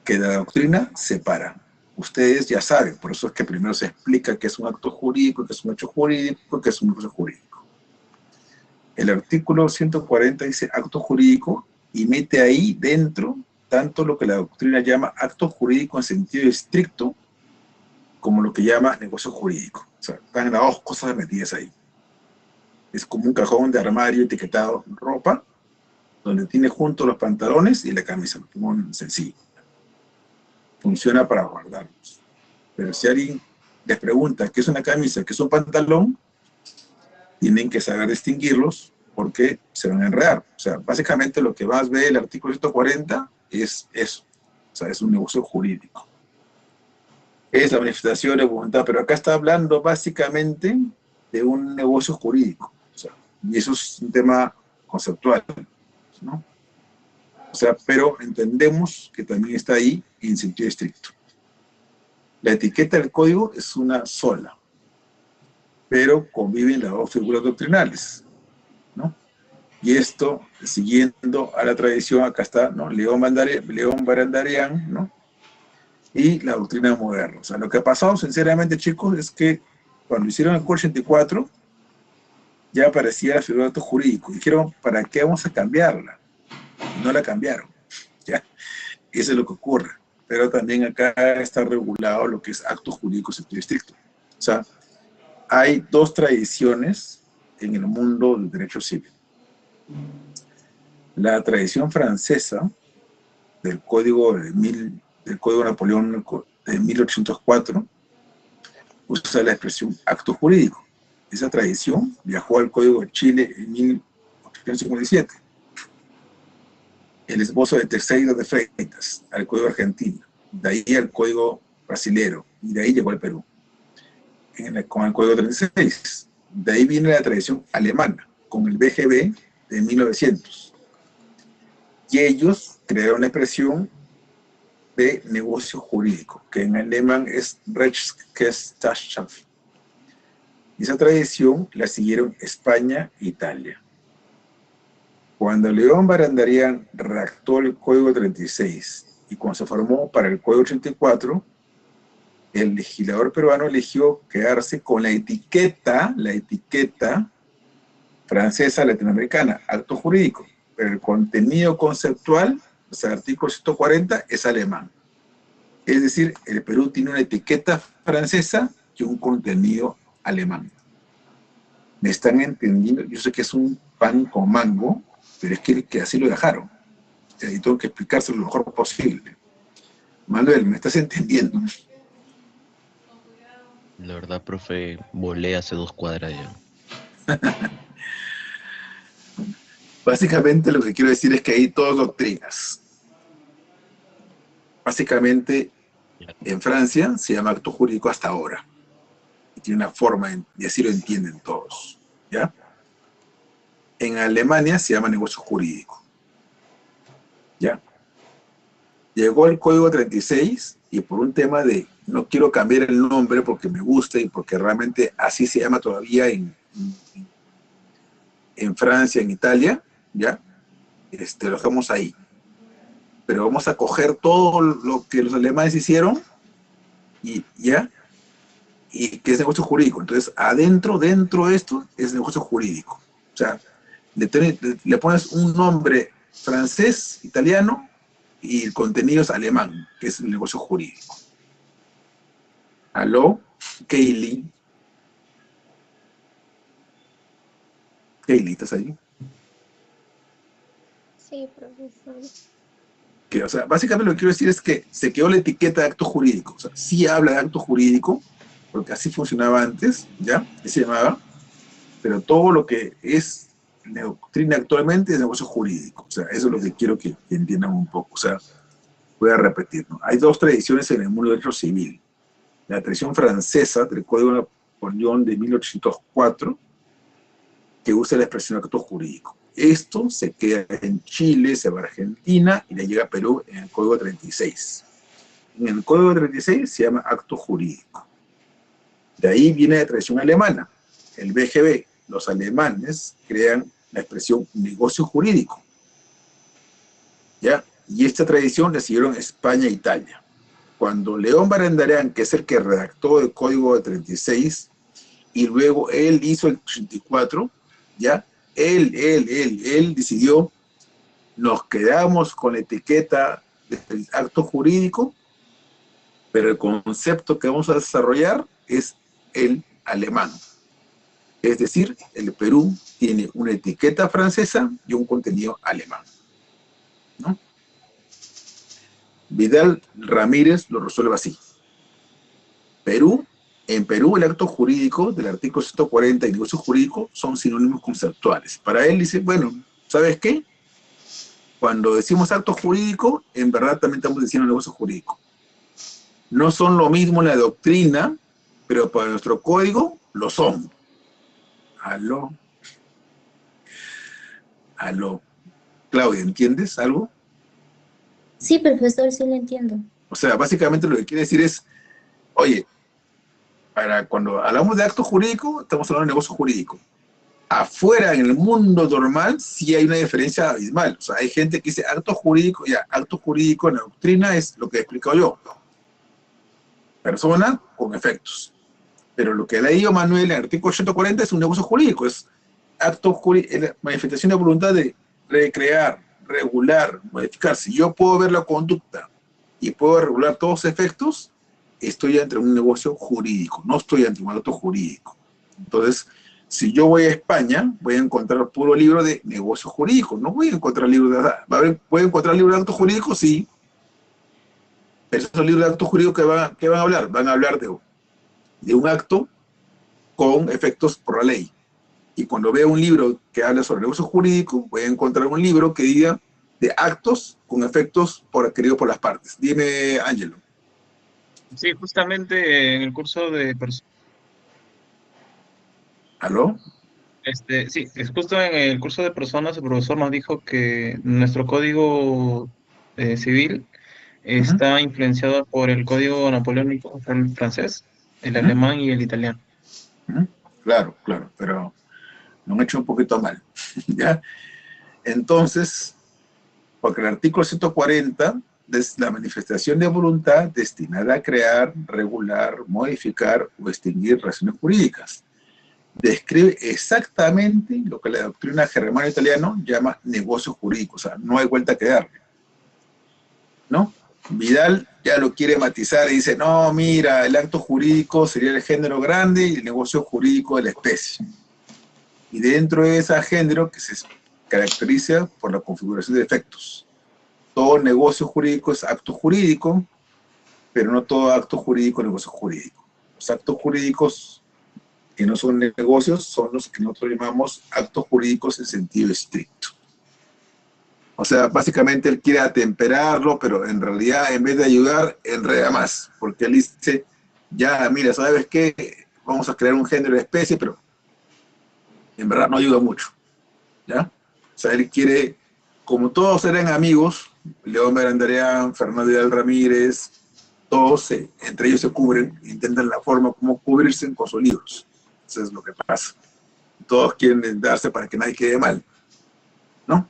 que la doctrina separa. Ustedes ya saben, por eso es que primero se explica qué es un acto jurídico, qué es un hecho jurídico, qué es un negocio jurídico. El artículo 140 dice acto jurídico y mete ahí dentro tanto lo que la doctrina llama acto jurídico en sentido estricto como lo que llama negocio jurídico. O sea, están las dos cosas metidas ahí. Es como un cajón de armario etiquetado ropa, donde tiene juntos los pantalones y la camisa, lo pongo sencillo. Funciona para guardarlos. Pero si alguien les pregunta qué es una camisa, qué es un pantalón, tienen que saber distinguirlos porque se van a enredar. O sea, básicamente lo que más ve el artículo 140 es eso. O sea, es un negocio jurídico. Es la manifestación de voluntad, pero acá está hablando básicamente de un negocio jurídico. O sea, y eso es un tema conceptual, ¿no? O sea, pero entendemos que también está ahí en sentido estricto. La etiqueta del código es una sola, pero conviven las dos figuras doctrinales, ¿no? Y esto, siguiendo a la tradición, acá está, ¿no? León Barandarian, ¿no? Y la doctrina moderna. O sea, lo que ha pasado, sinceramente, chicos, es que cuando hicieron el Core 84, ya aparecía la figura de acto jurídico. Dijeron, ¿para qué vamos a cambiarla? Y no la cambiaron, ¿ya? Eso es lo que ocurre. Pero también acá está regulado lo que es acto jurídico sentido estricto. O sea, hay dos tradiciones en el mundo del derecho civil. La tradición francesa del Código Napoleón de 1804 usa la expresión acto jurídico. Esa tradición viajó al Código de Chile en 1857. El esbozo de Teixeira de Freitas al Código argentino, de ahí al Código brasilero, y de ahí llegó al Perú, con el Código 36. De ahí viene la tradición alemana, con el BGB de 1900. Y ellos crearon la expresión de negocio jurídico, que en alemán es Rechtsgesellschaft. Y esa tradición la siguieron España e Italia. Cuando León Barandarian redactó el Código 36 y cuando se formó para el Código 84, el legislador peruano eligió quedarse con la etiqueta francesa latinoamericana, acto jurídico, pero el contenido conceptual, o sea, el artículo 140, es alemán. Es decir, el Perú tiene una etiqueta francesa y un contenido alemán. ¿Me están entendiendo? Yo sé que es un pan con mango, pero es que así lo dejaron. Y tengo que explicárselo lo mejor posible. Manuel, ¿me estás entendiendo? La verdad, profe, volé hace 2 cuadras ya. Básicamente lo que quiero decir es que hay todas doctrinas. Básicamente, en Francia se llama acto jurídico hasta ahora. Y tiene una forma, y así lo entienden todos. ¿Ya? En Alemania se llama negocio jurídico. ¿Ya? Llegó el código 36 y por un tema de no quiero cambiar el nombre porque me gusta y porque realmente así se llama todavía en Francia, en Italia, ¿ya? Lo dejamos ahí. Pero vamos a coger todo lo que los alemanes hicieron y ya, y que es negocio jurídico. Entonces, dentro de esto es negocio jurídico. O sea, le pones un nombre francés, italiano, y el contenido es alemán, que es el negocio jurídico. ¿Aló? Kaylee. Kaylee, ¿estás ahí? Sí, profesor. Que, o sea, básicamente lo que quiero decir es que se quedó la etiqueta de acto jurídico. O sea, sí habla de acto jurídico, porque así funcionaba antes, ¿ya? Así se llamaba, pero todo lo que es doctrina actualmente es negocio jurídico. O sea, eso es lo que quiero que entiendan un poco. O sea, voy a repetir, ¿no? Hay dos tradiciones en el mundo del derecho civil. La tradición francesa del Código de Napoleón de 1804, que usa la expresión acto jurídico. Esto se queda en Chile, se va a Argentina y le llega a Perú en el Código 36. En el Código 36 se llama acto jurídico. De ahí viene la tradición alemana, el BGB. Los alemanes crean la expresión negocio jurídico. ¿Ya? Y esta tradición la siguieron España e Italia. Cuando León Barandiarán, que es el que redactó el Código de 36, y luego él hizo el 84, ¿ya? Él decidió, nos quedamos con la etiqueta del acto jurídico, pero el concepto que vamos a desarrollar es el alemán. Es decir, el Perú tiene una etiqueta francesa y un contenido alemán, ¿no? Vidal Ramírez lo resuelve así. En Perú, el acto jurídico del artículo 140 y negocio jurídico son sinónimos conceptuales. Para él dice, bueno, ¿sabes qué? Cuando decimos acto jurídico, en verdad también estamos diciendo negocio jurídico. No son lo mismo en la doctrina, pero para nuestro código lo son. Aló. Claudia, ¿entiendes algo? Sí, profesor, sí lo entiendo. O sea, básicamente lo que quiere decir es, oye, cuando hablamos de acto jurídico, estamos hablando de negocio jurídico. Afuera, en el mundo normal, sí hay una diferencia abismal. O sea, hay gente que dice acto jurídico, ya, acto jurídico en la doctrina es lo que he explicado yo. Persona con efectos. Pero lo que le ha dicho Manuel en el artículo 140 es un negocio jurídico, es acto jurídico, la manifestación de voluntad de recrear, regular, modificar. Si yo puedo ver la conducta y puedo regular todos los efectos, estoy ante un negocio jurídico, no estoy ante un acto jurídico. Entonces, si yo voy a España, voy a encontrar puro libro de negocio jurídico, no voy a encontrar libros de... ¿Voy a encontrar libros de acto jurídico? Sí. Pero esos libros de acto jurídico ¿qué van a hablar? Van a hablar de un acto con efectos por la ley. Y cuando vea un libro que habla sobre negocio jurídico, voy a encontrar un libro que diga de actos con efectos adquiridos por las partes. Dime, Ángelo. Sí, justamente en el curso de ¿Aló? sí, es justo en el curso de personas, el profesor nos dijo que nuestro código civil está influenciado por el código napoleónico, o sea, el francés, el alemán y el italiano. Claro, pero lo han hecho un poquito mal, ¿ya? Entonces, porque el artículo 140 es la manifestación de voluntad destinada a crear, regular, modificar o extinguir relaciones jurídicas. Describe exactamente lo que la doctrina germano-italiano llama negocio jurídico, o sea, no hay vuelta que darle, ¿no? Vidal ya lo quiere matizar y dice, no, mira, el acto jurídico sería el género grande y el negocio jurídico de la especie. Y dentro de ese género que se caracteriza por la configuración de efectos. Todo negocio jurídico es acto jurídico, pero no todo acto jurídico es negocio jurídico. Los actos jurídicos que no son negocios, son los que nosotros llamamos actos jurídicos en sentido estricto. O sea, básicamente él quiere atemperarlo, pero en realidad, en vez de ayudar, enreda más. Porque él dice, ya, mira, ¿sabes qué? Vamos a crear un género de especie, pero en verdad no ayuda mucho. ¿Ya? O sea, él quiere, como todos eran amigos, León Berendereán, Fernando Vidal Ramírez, todos entre ellos se cubren, intentan la forma como cubrirse con sus libros. Eso es lo que pasa. Todos quieren darse para que nadie quede mal, ¿no?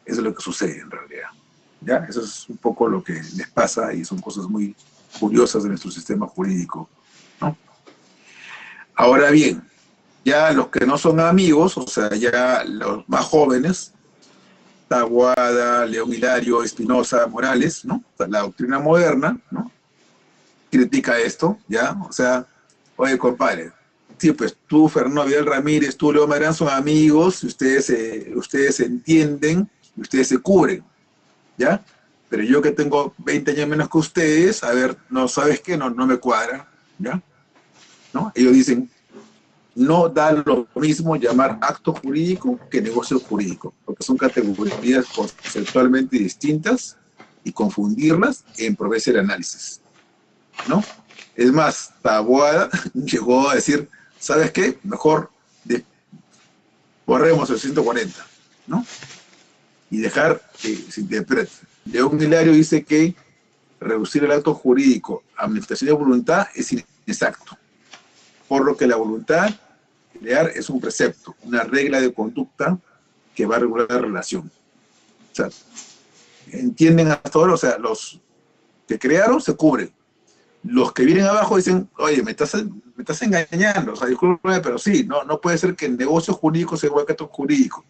Eso es lo que sucede en realidad. ¿Ya? Eso es un poco lo que les pasa y son cosas muy curiosas de nuestro sistema jurídico, ¿no? Ahora bien, ya los que no son amigos, o sea, ya los más jóvenes, Taboada, León Hilario, Espinosa, Morales, ¿no? O sea, la doctrina moderna, ¿no? Critica esto, ¿ya? O sea, oye, compadre, sí, pues tú, Fernando Vidal Ramírez, tú, León Marán, son amigos, ustedes se entienden, y ustedes se cubren, ¿ya? Pero yo que tengo 20 años menos que ustedes, a ver, no, ¿sabes qué? No me cuadra, ¿ya? ¿No? Ellos dicen, no da lo mismo llamar acto jurídico que negocio jurídico, porque son categorías conceptualmente distintas y confundirlas empobrece el análisis, ¿no? Es más, Taboada llegó a decir, ¿sabes qué? Mejor borremos el 140, ¿no? Y dejar que se interprete. León Hilario dice que reducir el acto jurídico a manifestación de voluntad es inexacto, por lo que la voluntad crear es un precepto, una regla de conducta que va a regular la relación. O sea, entienden hasta ahora, o sea, los que crearon se cubren. Los que vienen abajo dicen, oye, me estás engañando, o sea, disculpe, pero sí, no puede ser que el negocio jurídico sea igual que acto jurídico.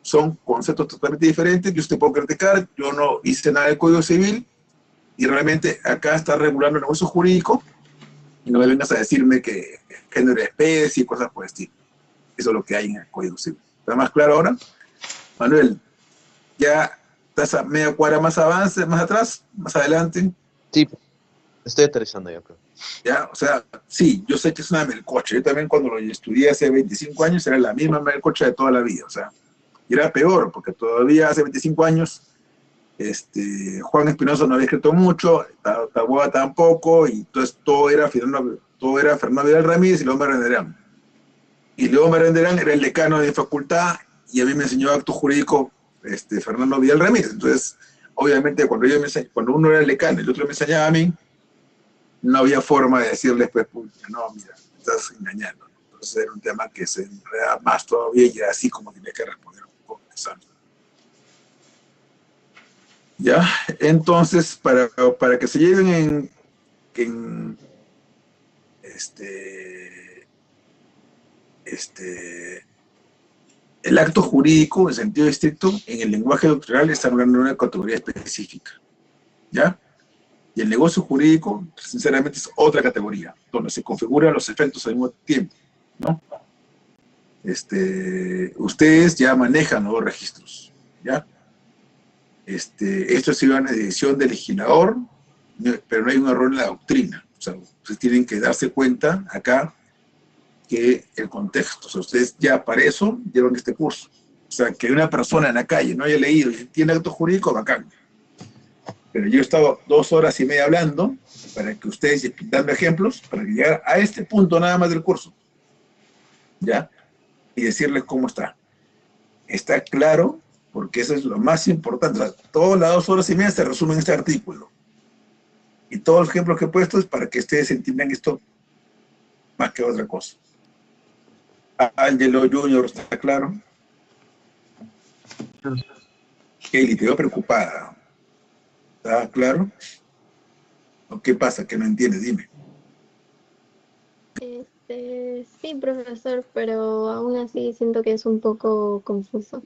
Son conceptos totalmente diferentes, yo te puedo criticar, yo no hice nada del Código Civil, y realmente acá está regulando el negocio jurídico, y no me vengas a decirme que género de especie y cosas por el estilo. Eso es lo que hay en el Código Civil. ¿Está más claro ahora? Manuel, ya estás a media cuadra más avance, más atrás, más adelante. Sí, estoy aterrizando ya, pero. Ya, o sea, sí, yo sé que es una melcocha. Yo también cuando lo estudié hace 25 años era la misma melcocha de toda la vida, o sea, y era peor, porque todavía hace 25 años Juan Espinosa no había escrito mucho, Taboada tampoco, y entonces todo era Fernando Vidal Ramírez y León Berendereán. Y León Berendereán era el decano de mi facultad, y a mí me enseñó acto jurídico Fernando Vidal Ramírez. Entonces, obviamente, cuando uno era el decano y el otro me enseñaba a mí, no había forma de decirles, pues, no, mira, me estás engañando. Entonces era un tema que se enredaba más todavía y era así como tenía que responder un poco de examen. ¿Ya? Entonces, para que se lleven el acto jurídico, en sentido estricto, en el lenguaje doctrinal está hablando de una categoría específica, ¿ya? Y el negocio jurídico, sinceramente, es otra categoría, donde se configuran los efectos al mismo tiempo, ¿no? Ustedes ya manejan los registros, ¿ya? Esto es una decisión del legislador, pero no hay un error en la doctrina. O sea, ustedes tienen que darse cuenta acá que el contexto, o sea, ustedes ya para eso llevan este curso. O sea, que una persona en la calle no haya leído y tiene acto jurídico, bacán. Pero yo he estado 2 horas y media hablando para que ustedes, dando ejemplos, para llegar a este punto nada más del curso, ¿ya? Y decirles cómo está. Está claro, porque eso es lo más importante. O sea, todas las 2 horas y media se resumen en este artículo. Y todos los ejemplos que he puesto es para que ustedes entiendan esto más que otra cosa. Angelo Junior, ¿está claro? Kelly, te veo preocupada. ¿Está claro? ¿O qué pasa? ¿Que no entiendes? Dime. Sí, profesor, pero aún así siento que es un poco confuso.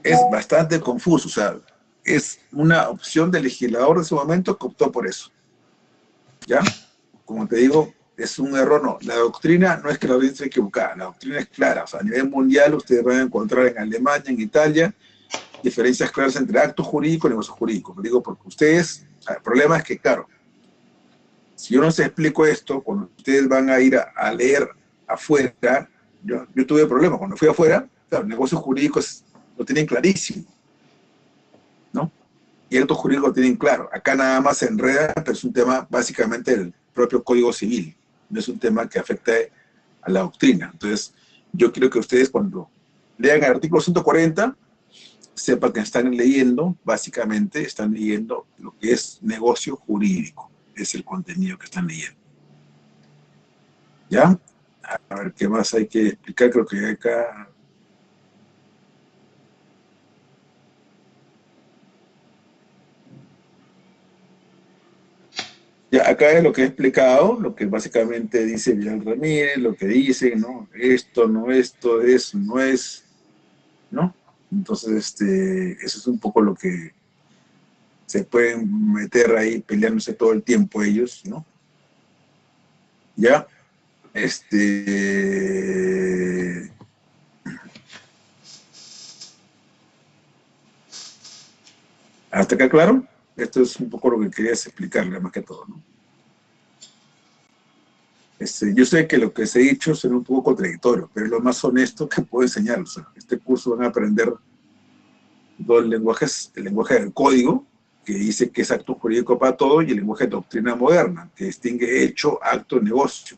Es bastante confuso, o sea, es una opción del legislador de ese momento que optó por eso. ¿Ya? Como te digo, es un error, no. La doctrina no es que la doctrina esté equivocada, la doctrina es clara. O sea, a nivel mundial ustedes van a encontrar en Alemania, en Italia, diferencias claras entre acto jurídico y negocio jurídico. Lo digo porque ustedes, el problema es que, claro, si yo no les explico esto, cuando ustedes van a ir a leer afuera, yo tuve problemas. Cuando fui afuera, claro, negocios jurídicos lo tienen clarísimo, ¿no? Y actos jurídicos lo tienen claro. Acá nada más se enreda, pero es un tema básicamente del propio Código Civil. No es un tema que afecte a la doctrina. Entonces, yo quiero que ustedes cuando lean el artículo 140, sepan que están leyendo, básicamente, están leyendo lo que es negocio jurídico. Es el contenido que están leyendo. ¿Ya? A ver, ¿qué más hay que explicar? Creo que acá... Ya, acá es lo que he explicado, lo que básicamente dice Vidal Ramírez, lo que dice, ¿no? Esto, no esto, eso, no es, ¿no? Entonces, eso es un poco lo que se pueden meter ahí peleándose todo el tiempo ellos, ¿no? Ya, ¿hasta acá claro? Esto es un poco lo que querías explicarle más que todo, ¿no? Yo sé que lo que se ha dicho suena un poco contradictorio, pero es lo más honesto que puedo enseñar. O sea, este curso van a aprender dos lenguajes, el lenguaje del código, que dice que es acto jurídico para todo, y el lenguaje de doctrina moderna, que distingue hecho, acto, negocio.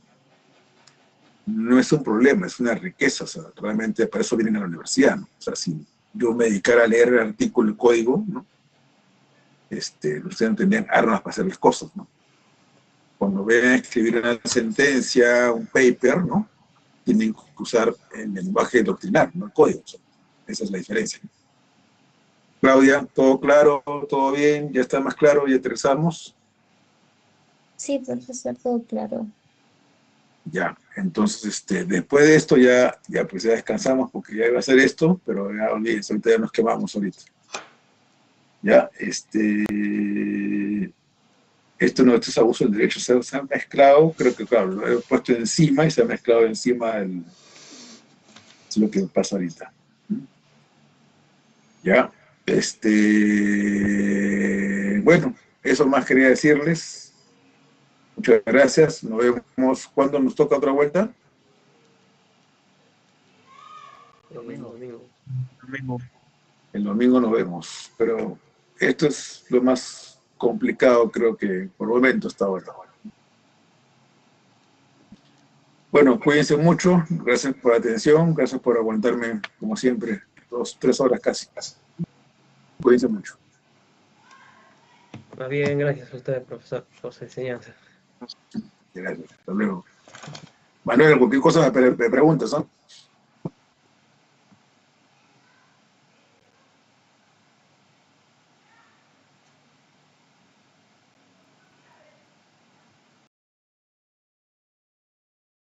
No es un problema, es una riqueza. O sea, realmente para eso vienen a la universidad, ¿no? O sea, si yo me dedicara a leer el artículo, el código, ¿no? Ustedes no tendrían armas para hacer las cosas, ¿no? Cuando ven a escribir una sentencia, un paper, ¿no? Tienen que usar el lenguaje doctrinal, no el código. O sea, esa es la diferencia. Claudia, ¿todo claro? ¿Todo bien? ¿Ya está más claro? ¿Ya aterrizamos? Sí, profesor, todo claro. Ya, entonces, después de esto ya pues ya descansamos porque ya iba a hacer esto, pero ya olvídense, ahorita ya nos quemamos ahorita. Ya, esto es abuso del derecho, se ha mezclado, creo que claro, lo he puesto encima y se ha mezclado encima es lo que pasa ahorita. Ya, bueno, eso más quería decirles. Muchas gracias, nos vemos cuando nos toca otra vuelta. Domingo. El domingo nos vemos, pero esto es lo más complicado, creo que por el momento hasta ahora. Bueno, cuídense mucho, gracias por la atención, gracias por aguantarme, como siempre, 3 horas casi. Cuídense mucho. Más bien, gracias a usted, profesor, por su enseñanza. Gracias, hasta luego. Manuel, cualquier cosa me preguntas, ¿no?